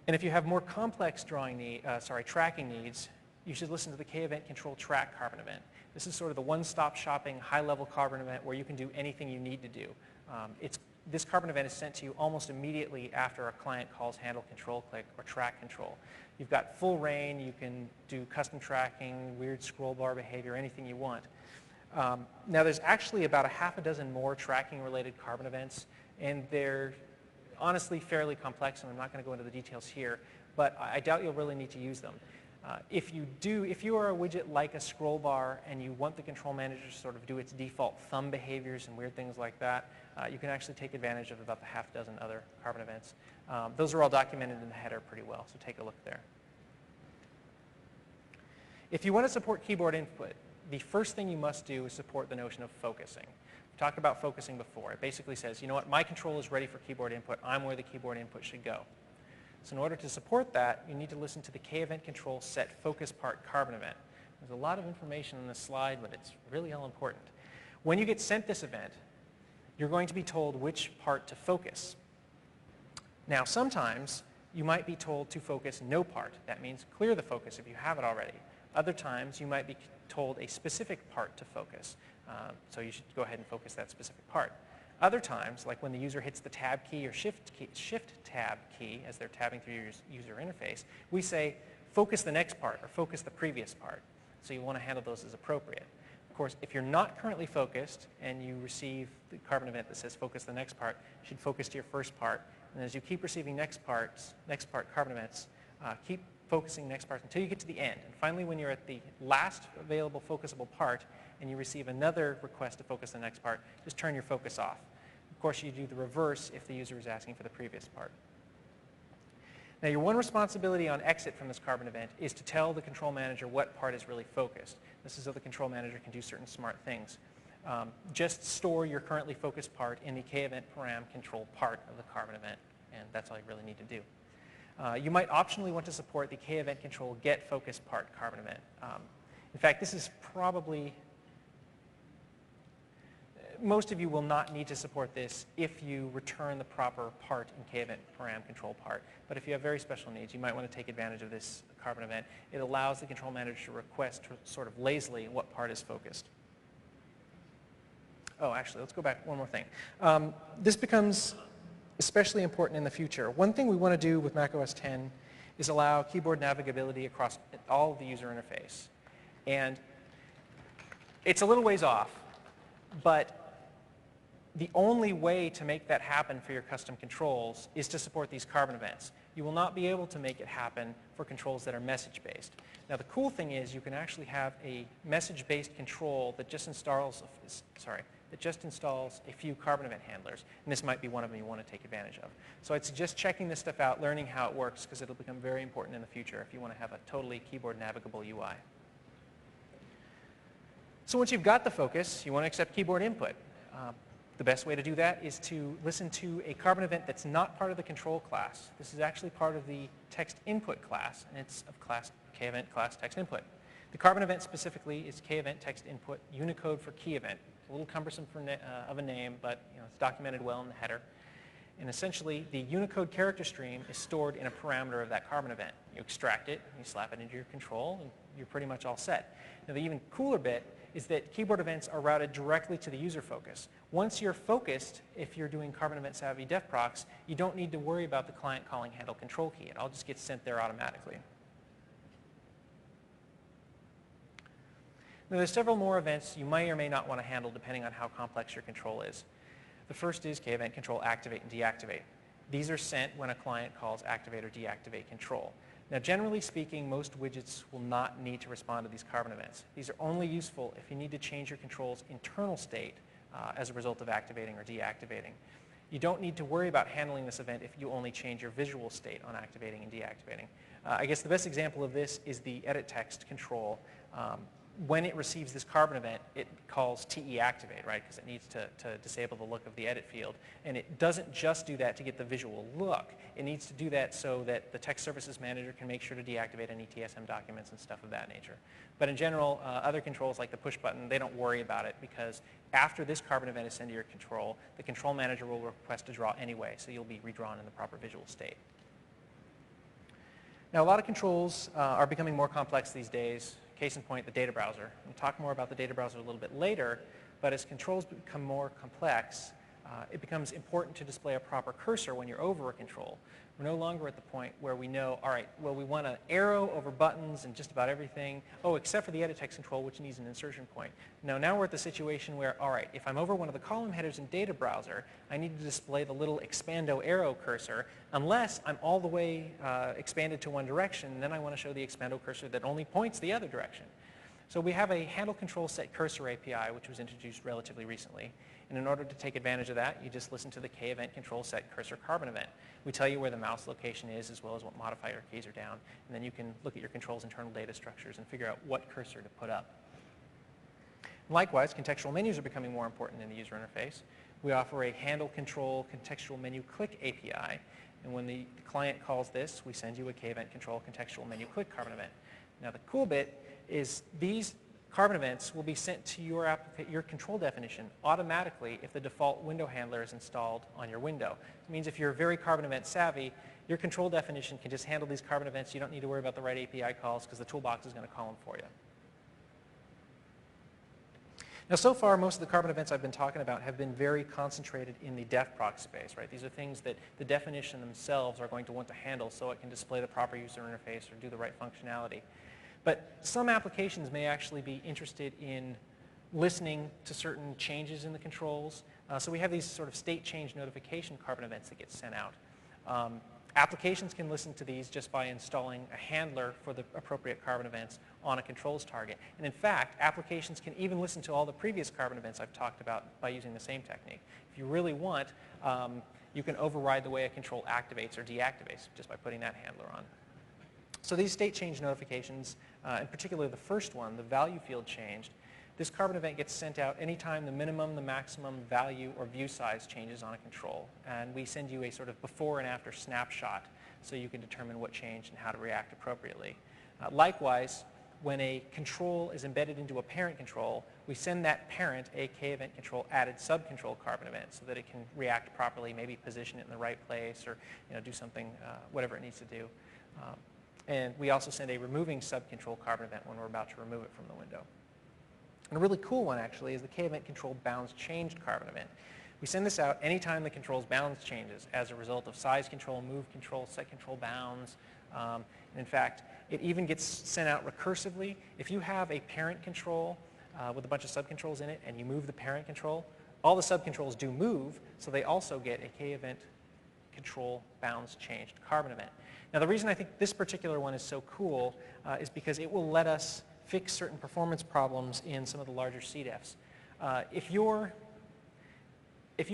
And if you have more complex tracking needs, you should listen to the K-event control track carbon event. This is sort of the one-stop shopping high-level carbon event where you can do anything you need to do. It's this carbon event is sent to you almost immediately after a client calls handle control click or track control. You've got full reign. You can do custom tracking, weird scroll bar behavior, anything you want. Now there's actually about a half a dozen more tracking related carbon events, and they're honestly fairly complex, and I'm not going to go into the details here, but I doubt you'll really need to use them. If you are a widget like a scroll bar and you want the control manager to sort of do its default thumb behaviors and weird things like that, you can actually take advantage of about the half dozen other carbon events. Those are all documented in the header pretty well, so take a look there. If you want to support keyboard input, the first thing you must do is support the notion of focusing. We talked about focusing before. It basically says, you know what, my control is ready for keyboard input. I'm where the keyboard input should go. So in order to support that, you need to listen to the K-event control set focus part carbon event. There's a lot of information on this slide, but it's really all important. When you get sent this event, you're going to be told which part to focus. Now, sometimes you might be told to focus no part. That means clear the focus if you have it already. Other times, you might be told a specific part to focus. So you should go ahead and focus that specific part. Other times, like when the user hits the tab key or shift tab key as they're tabbing through your user interface, we say focus the next part or focus the previous part. So you want to handle those as appropriate. Of course, if you're not currently focused and you receive the carbon event that says focus the next part, you should focus to your first part. And as you keep receiving next part carbon events, keep focusing next part until you get to the end. And finally, when you're at the last available focusable part and you receive another request to focus the next part, just turn your focus off. Of course, you do the reverse if the user is asking for the previous part. Now, your one responsibility on exit from this carbon event is to tell the control manager what part is really focused. This is so the control manager can do certain smart things. Just store your currently focused part in the K-event param control part of the carbon event, and that's all you really need to do. You might optionally want to support the K-event control get focus part carbon event. In fact, this is probably, most of you will not need to support this if you return the proper part in K-event param control part. But if you have very special needs, you might want to take advantage of this carbon event. It allows the control manager to request sort of lazily what part is focused. Oh, actually, let's go back one more thing. This becomes especially important in the future. One thing we want to do with macOS 10 is allow keyboard navigability across all of the user interface. And it's a little ways off, but the only way to make that happen for your custom controls is to support these carbon events. You will not be able to make it happen for controls that are message-based. Now, the cool thing is you can actually have a message-based control that just installs a few carbon event handlers, and this might be one of them you want to take advantage of. So I'd suggest checking this stuff out, learning how it works, because it'll become very important in the future if you want to have a totally keyboard navigable UI. So once you've got the focus, you want to accept keyboard input. The best way to do that is to listen to a carbon event that's not part of the control class. This is actually part of the text input class, and it's of class K-event class text input. The carbon event specifically is K-event text input Unicode for key event. A little cumbersome of a name, but it's documented well in the header. And essentially, the Unicode character stream is stored in a parameter of that carbon event. You extract it, you slap it into your control, and you're pretty much all set. Now, the even cooler bit is that keyboard events are routed directly to the user focus. Once you're focused, if you're doing carbon event savvy def procs, you don't need to worry about the client calling handle control key. It all just gets sent there automatically. Now, there's several more events you may or may not want to handle depending on how complex your control is. The first is K-event control activate and deactivate. These are sent when a client calls activate or deactivate control. Now, generally speaking, most widgets will not need to respond to these carbon events. These are only useful if you need to change your control's internal state as a result of activating or deactivating. You don't need to worry about handling this event if you only change your visual state on activating and deactivating. I guess the best example of this is the edit text control. When it receives this carbon event, it calls TE activate, right? Because it needs to disable the look of the edit field. And it doesn't just do that to get the visual look. It needs to do that so that the text services manager can make sure to deactivate any TSM documents and stuff of that nature. But in general, other controls like the push button, they don't worry about it because after this carbon event is sent to your control, the control manager will request to draw anyway, so you'll be redrawn in the proper visual state. Now, a lot of controls are becoming more complex these days. Case in point, the data browser. We'll talk more about the data browser a little bit later, but as controls become more complex, it becomes important to display a proper cursor when you're over a control. We're no longer at the point where we know, all right, well, we want an arrow over buttons and just about everything. Oh, except for the edit text control, which needs an insertion point. No, now we're at the situation where, all right, if I'm over one of the column headers in Data Browser, I need to display the little expando arrow cursor, unless I'm all the way expanded to one direction, and then I want to show the expando cursor that only points the other direction. So we have a handle control set cursor API, which was introduced relatively recently. And in order to take advantage of that, you just listen to the k-event control set cursor carbon event. We tell you where the mouse location is, as well as what modifier keys are down. And then you can look at your control's internal data structures and figure out what cursor to put up. Likewise, contextual menus are becoming more important in the user interface. We offer a handle control contextual menu click API. And when the client calls this, we send you a k-event control contextual menu click carbon event. Now the cool bit is these carbon events will be sent to your control definition automatically if the default window handler is installed on your window. It means if you're very carbon event savvy, your control definition can just handle these carbon events. You don't need to worry about the right API calls because the toolbox is going to call them for you. Now, so far, most of the carbon events I've been talking about have been very concentrated in the defproc space, right? These are things that the definition themselves are going to want to handle so it can display the proper user interface or do the right functionality. But some applications may actually be interested in listening to certain changes in the controls. So we have these sort of state change notification carbon events that get sent out. Applications can listen to these just by installing a handler for the appropriate carbon events on a controls target. And in fact, applications can even listen to all the previous carbon events I've talked about by using the same technique. If you really want, you can override the way a control activates or deactivates just by putting that handler on. So these state change notifications, in particular the first one, the value field changed, this carbon event gets sent out anytime the minimum, the maximum value, or view size changes on a control. And we send you a sort of before and after snapshot so you can determine what changed and how to react appropriately. Likewise, when a control is embedded into a parent control, we send that parent a k-event control added subcontrol carbon event so that it can react properly, maybe position it in the right place or do something, whatever it needs to do. And we also send a removing subcontrol carbon event when we're about to remove it from the window. And a really cool one, actually, is the k-event control bounds changed carbon event. We send this out anytime the control's bounds changes as a result of size control, move control, set control bounds. And in fact, it even gets sent out recursively. If you have a parent control with a bunch of subcontrols in it and you move the parent control, all the subcontrols do move, so they also get a k-event control bounds changed carbon event. Now the reason I think this particular one is so cool is because it will let us fix certain performance problems in some of the larger CDEFs. If you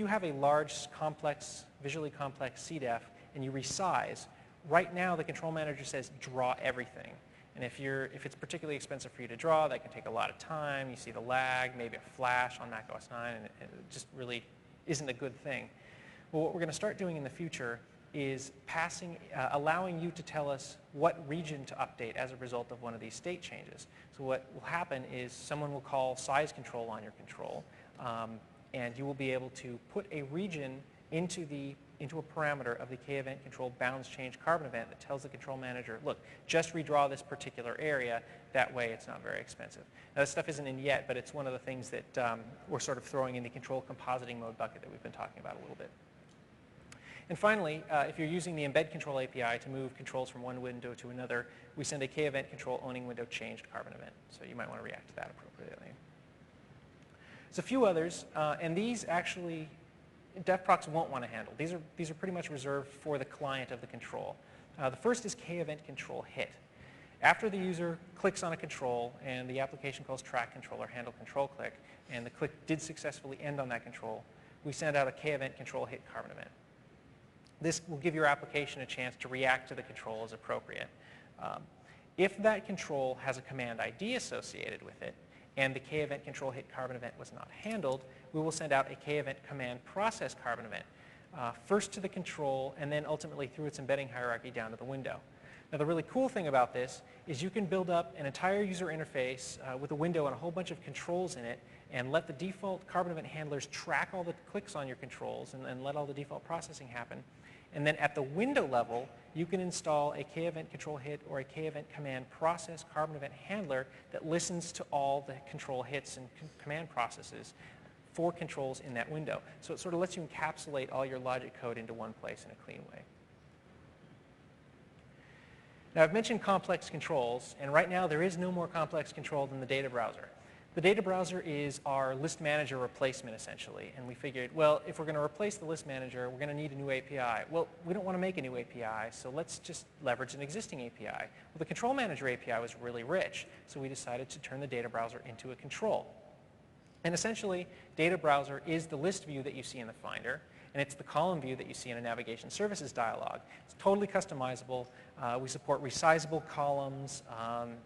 have a large, complex, visually complex CDEF and you resize, right now the control manager says draw everything. And if it's particularly expensive for you to draw, that can take a lot of time. You see the lag, maybe a flash on Mac OS 9, and it just really isn't a good thing. Well, what we're going to start doing in the future is allowing you to tell us what region to update as a result of one of these state changes. So what will happen is someone will call size control on your control, and you will be able to put a region into a parameter of the k-event control bounds change carbon event that tells the control manager, look, just redraw this particular area. That way it's not very expensive. Now this stuff isn't in yet, but it's one of the things that we're sort of throwing in the control compositing mode bucket that we've been talking about a little bit. And finally, if you're using the embed control API to move controls from one window to another, we send a k-event control owning window changed carbon event. So you might want to react to that appropriately. There's a few others, and these actually defprocs won't want to handle. These are pretty much reserved for the client of the control. The first is k-event control hit. After the user clicks on a control and the application calls track control or handle control click, and the click did successfully end on that control, we send out a k-event control hit carbon event. This will give your application a chance to react to the control as appropriate. If that control has a command ID associated with it, and the k-event control hit carbon event was not handled, we will send out a k-event command process carbon event, first to the control, and then ultimately through its embedding hierarchy down to the window. Now the really cool thing about this is you can build up an entire user interface with a window and a whole bunch of controls in it, and let the default carbon event handlers track all the clicks on your controls and let all the default processing happen. And then at the window level, you can install a k-event control hit or a k-event command process carbon event handler that listens to all the control hits and command processes 4 controls in that window. So it sort of lets you encapsulate all your logic code into one place in a clean way. Now, I've mentioned complex controls, and right now there is no more complex control than the data browser. The data browser is our list manager replacement, essentially, and we figured, well, if we're going to replace the list manager, we're going to need a new API. Well, we don't want to make a new API, so let's just leverage an existing API. Well, the control manager API was really rich, so we decided to turn the data browser into a control. And essentially, data browser is the list view that you see in the Finder, and it's the column view that you see in a navigation services dialog. It's totally customizable. We support resizable columns.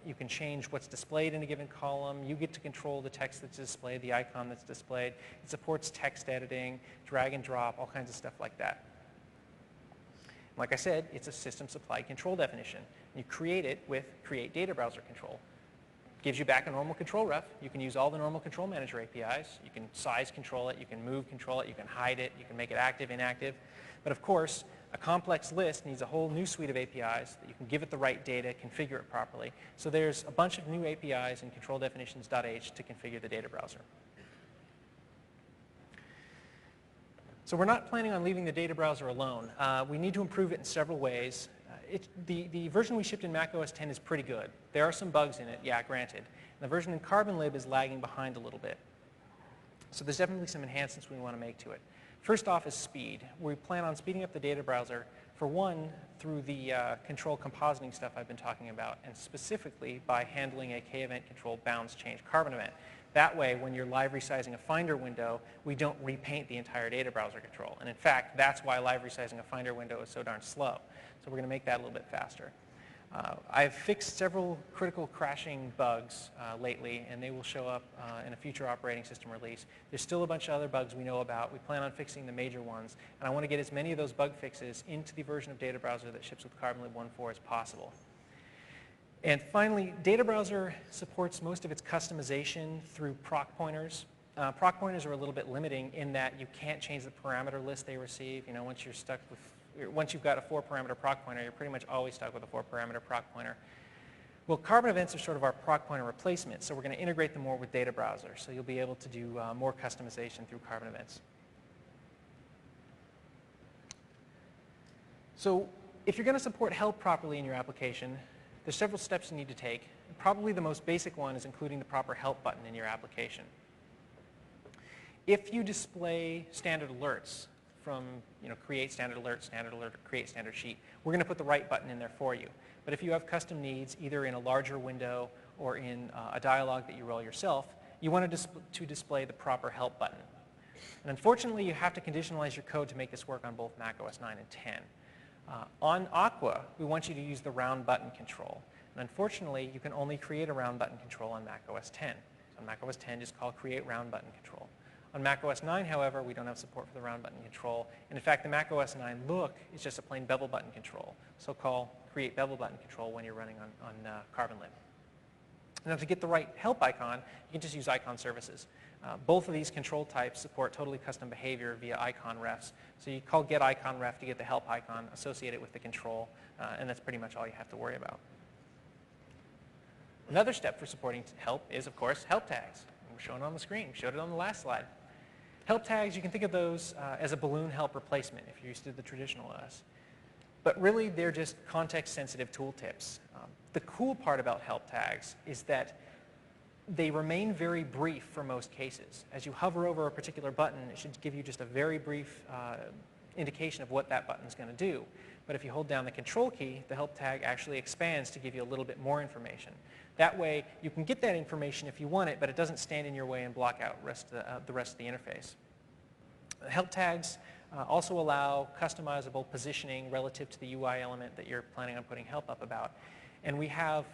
You can change what's displayed in a given column. You get to control the text that's displayed, the icon that's displayed. It supports text editing, drag and drop, all kinds of stuff like that. Like I said, it's a system-supplied control definition. You create it with create data browser control. Gives you back a normal control ref. You can use all the normal control manager APIs. You can size control it, you can move control it, you can hide it, you can make it active, inactive. But of course, a complex list needs a whole new suite of APIs that you can give it the right data, configure it properly. So there's a bunch of new APIs in control definitions.h to configure the data browser. So we're not planning on leaving the data browser alone. We need to improve it in several ways. The version we shipped in macOS 10 is pretty good. There are some bugs in it, yeah, granted. And the version in CarbonLib is lagging behind a little bit. So there's definitely some enhancements we want to make to it. First off is speed. We plan on speeding up the data browser, for one, through the control compositing stuff I've been talking about, and specifically by handling a k-event control bounds change carbon event. That way, when you're live resizing a Finder window, we don't repaint the entire data browser control. And in fact, that's why live resizing a Finder window is so darn slow. So we're going to make that a little bit faster. I've fixed several critical crashing bugs lately, and they will show up in a future operating system release. There's still a bunch of other bugs we know about. We plan on fixing the major ones, and I want to get as many of those bug fixes into the version of data browser that ships with CarbonLib 1.4 as possible. And finally, data browser supports most of its customization through proc pointers. Proc pointers are a little bit limiting in that you can't change the parameter list they receive. You know, once you've got a 4-parameter proc pointer, you're pretty much always stuck with a 4-parameter proc pointer. Well, carbon events are sort of our proc pointer replacement, so we're going to integrate them more with data browser, so you'll be able to do more customization through carbon events. So if you're going to support help properly in your application, there's several steps you need to take. Probably the most basic one is including the proper help button in your application. If you display standard alerts from create standard alert, create standard sheet, we're going to put the right button in there for you. But if you have custom needs, either in a larger window or in a dialog that you roll yourself, you want to display the proper help button. And unfortunately, you have to conditionalize your code to make this work on both macOS 9 and 10. On Aqua, we want you to use the round button control. And unfortunately, you can only create a round button control on macOS 10. So on macOS 10, just call create round button control. On macOS 9, however, we don't have support for the round button control. And in fact, the macOS 9 look is just a plain bevel button control. So call create bevel button control when you're running on CarbonLib. Now to get the right help icon, you can just use icon services. Both of these control types support totally custom behavior via icon refs. So you call get icon ref to get the help icon associated with the control, and that's pretty much all you have to worry about. Another step for supporting help is, of course, help tags. We're showing it on the screen. We showed it on the last slide. Help tags, you can think of those as a balloon help replacement if you're used to the traditional OS. But really, they're just context-sensitive tooltips. The cool part about help tags is that they remain very brief for most cases. As you hover over a particular button, it should give you just a very brief indication of what that button is going to do. But if you hold down the control key, the help tag actually expands to give you a little bit more information. That way, you can get that information if you want it, but it doesn't stand in your way and block out the rest of the interface. Help tags also allow customizable positioning relative to the UI element that you're planning on putting help up about. And we have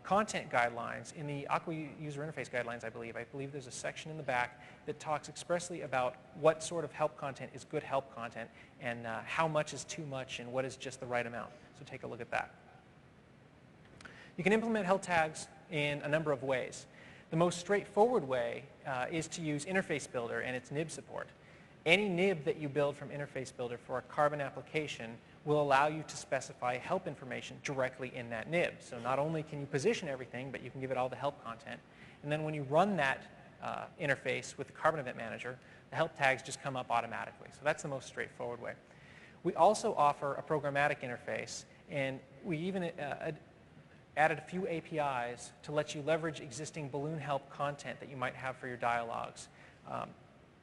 content guidelines in the Aqua user interface guidelines, I believe. I believe there's a section in the back that talks expressly about what sort of help content is good help content and how much is too much and what is just the right amount. So take a look at that. You can implement help tags in a number of ways. The most straightforward way is to use Interface Builder and its nib support. Any nib that you build from Interface Builder for a Carbon application will allow you to specify help information directly in that nib. So not only can you position everything, but you can give it all the help content. And then when you run that interface with the Carbon Event Manager, the help tags just come up automatically. So that's the most straightforward way. We also offer a programmatic interface, and we even added a few APIs to let you leverage existing balloon help content that you might have for your dialogues.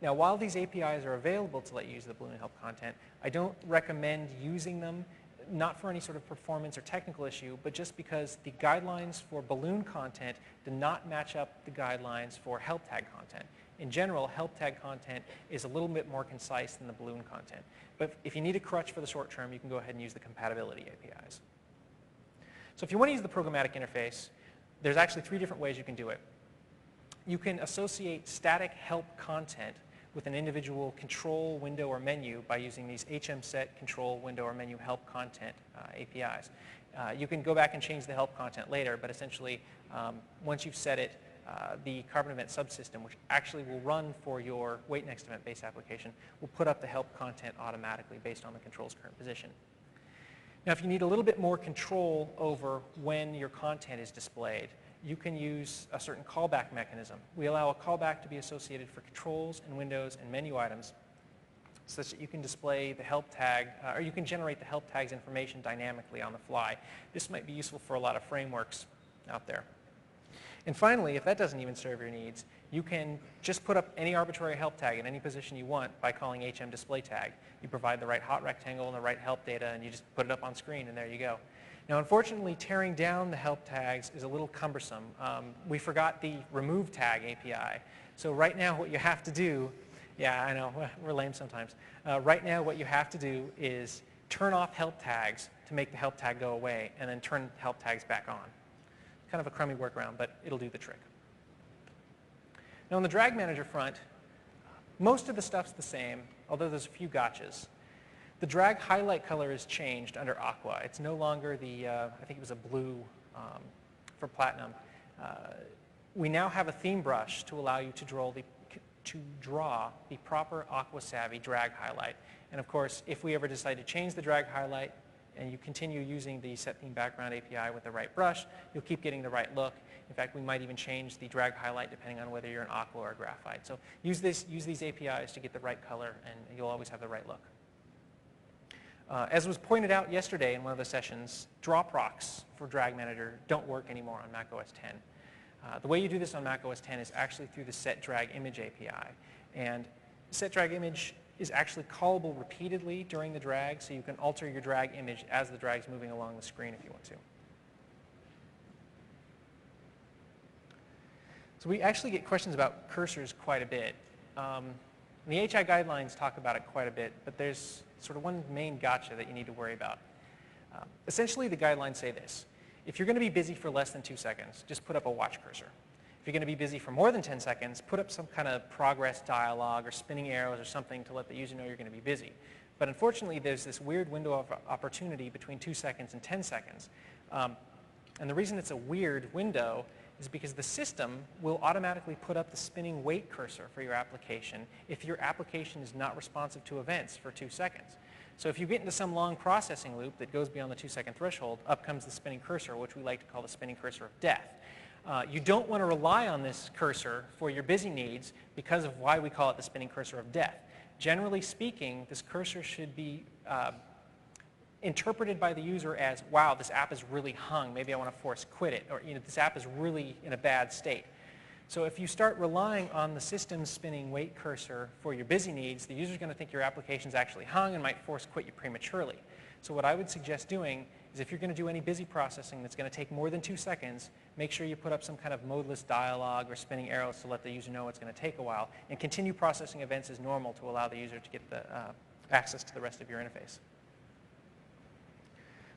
Now, while these APIs are available to let you use the balloon help content, I don't recommend using them, not for any sort of performance or technical issue, but just because the guidelines for balloon content do not match up the guidelines for help tag content. In general, help tag content is a little bit more concise than the balloon content. But if you need a crutch for the short term, you can go ahead and use the compatibility APIs. So if you want to use the programmatic interface, there's actually 3 different ways you can do it. You can associate static help content with an individual control window or menu by using these HMSet control window or menu help content APIs. You can go back and change the help content later, but essentially, once you've set it, the Carbon Event subsystem, which actually will run for your wait next event-based application, will put up the help content automatically based on the control's current position. Now, if you need a little bit more control over when your content is displayed, you can use a certain callback mechanism. We allow a callback to be associated for controls and windows and menu items such that you can display the help tag, or you can generate the help tag's information dynamically on the fly. This might be useful for a lot of frameworks out there. And finally, if that doesn't even serve your needs, you can just put up any arbitrary help tag in any position you want by calling HMDisplayTag. You provide the right hot rectangle and the right help data, and you just put it up on screen, and there you go. Now, unfortunately, tearing down the help tags is a little cumbersome. We forgot the remove tag API. So right now, what you have to do, yeah, I know, we're lame sometimes. Right now, what you have to do is turn off help tags to make the help tag go away, and then turn help tags back on. Kind of a crummy workaround, but it'll do the trick. Now, on the drag manager front, most of the stuff's the same, although there's a few gotchas. The drag highlight color is changed under Aqua. It's no longer the, I think it was a blue for Platinum. We now have a theme brush to allow you to draw the proper Aqua Savvy drag highlight. And of course, if we ever decide to change the drag highlight and you continue using the Set Theme Background API with the right brush, you'll keep getting the right look. In fact, we might even change the drag highlight depending on whether you're an Aqua or a Graphite. So use these APIs to get the right color, and you'll always have the right look. As was pointed out yesterday in one of the sessions, draw procs for Drag Manager don't work anymore on macOS 10. The way you do this on macOS 10 is actually through the Set Drag Image API. And Set Drag Image is actually callable repeatedly during the drag, so you can alter your drag image as the drag's moving along the screen if you want to. So we actually get questions about cursors quite a bit. The HI guidelines talk about it quite a bit, but there's sort of one main gotcha that you need to worry about. Essentially, the guidelines say this. If you're going to be busy for less than 2 seconds, just put up a watch cursor. If you're going to be busy for more than 10 seconds, put up some kind of progress dialog or spinning arrows or something to let the user know you're going to be busy. But unfortunately, there's this weird window of opportunity between 2 seconds and 10 seconds. And the reason it's a weird window is because the system will automatically put up the spinning wait cursor for your application if your application is not responsive to events for 2 seconds. So if you get into some long processing loop that goes beyond the 2-second threshold, up comes the spinning cursor, which we like to call the spinning cursor of death. You don't want to rely on this cursor for your busy needs because of why we call it the spinning cursor of death. Generally speaking, this cursor should be interpreted by the user as, wow, this app is really hung. Maybe I want to force quit it. Or, this app is really in a bad state. So if you start relying on the system's spinning wait cursor for your busy needs, the user's going to think your application's actually hung and might force quit you prematurely. So what I would suggest doing is if you're going to do any busy processing that's going to take more than 2 seconds, make sure you put up some kind of modeless dialog or spinning arrows to let the user know it's going to take a while, and continue processing events as normal to allow the user to get the access to the rest of your interface.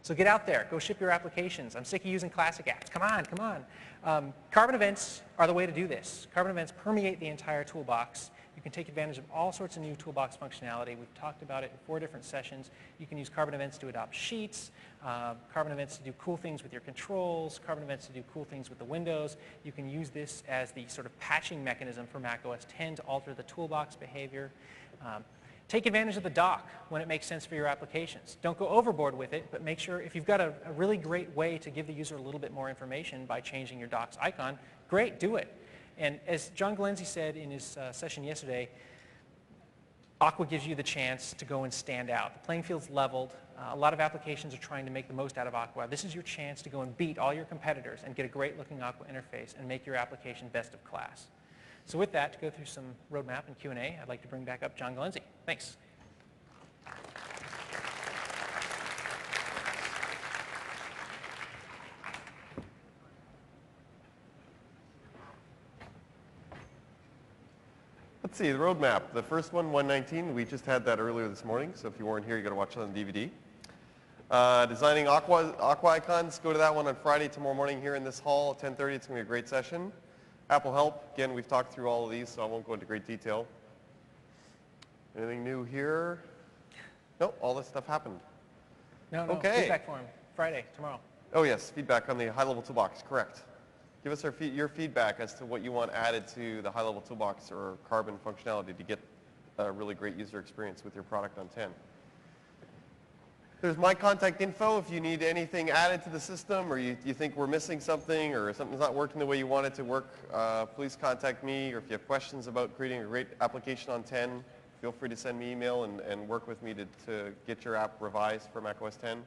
So get out there, go ship your applications. I'm sick of using classic apps. Come on, come on. Carbon events are the way to do this. Carbon events permeate the entire toolbox. You can take advantage of all sorts of new toolbox functionality. We've talked about it in 4 different sessions. You can use Carbon events to adopt sheets, Carbon events to do cool things with your controls, Carbon events to do cool things with the windows. You can use this as the sort of patching mechanism for macOS 10 to alter the toolbox behavior. Take advantage of the dock when it makes sense for your applications. Don't go overboard with it, but make sure if you've got a really great way to give the user a little bit more information by changing your dock's icon, great, do it. And as John Galenzi said in his session yesterday, Aqua gives you the chance to go and stand out. The playing field's leveled. A lot of applications are trying to make the most out of Aqua. This is your chance to go and beat all your competitors and get a great looking Aqua interface and make your application best of class. So with that, to go through some roadmap and Q&A, I'd like to bring back up John Galenzi. Thanks. Let's see, the roadmap. The first one, 119, we just had that earlier this morning, so if you weren't here, you got to watch it on DVD. Designing Aqua icons, go to that one on Friday, tomorrow morning here in this hall at 10:30. It's going to be a great session. Apple Help, again, we've talked through all of these, so I won't go into great detail. Anything new here? No, all this stuff happened. No, Okay. Feedback form, Friday, tomorrow. Oh yes, feedback on the high-level toolbox, correct. Give us your feedback as to what you want added to the high-level toolbox or Carbon functionality to get a really great user experience with your product on 10. There's my contact info if you need anything added to the system or you think we're missing something or something's not working the way you want it to work, please contact me, or if you have questions about creating a great application on 10, feel free to send me email and work with me to get your app revised for macOS 10.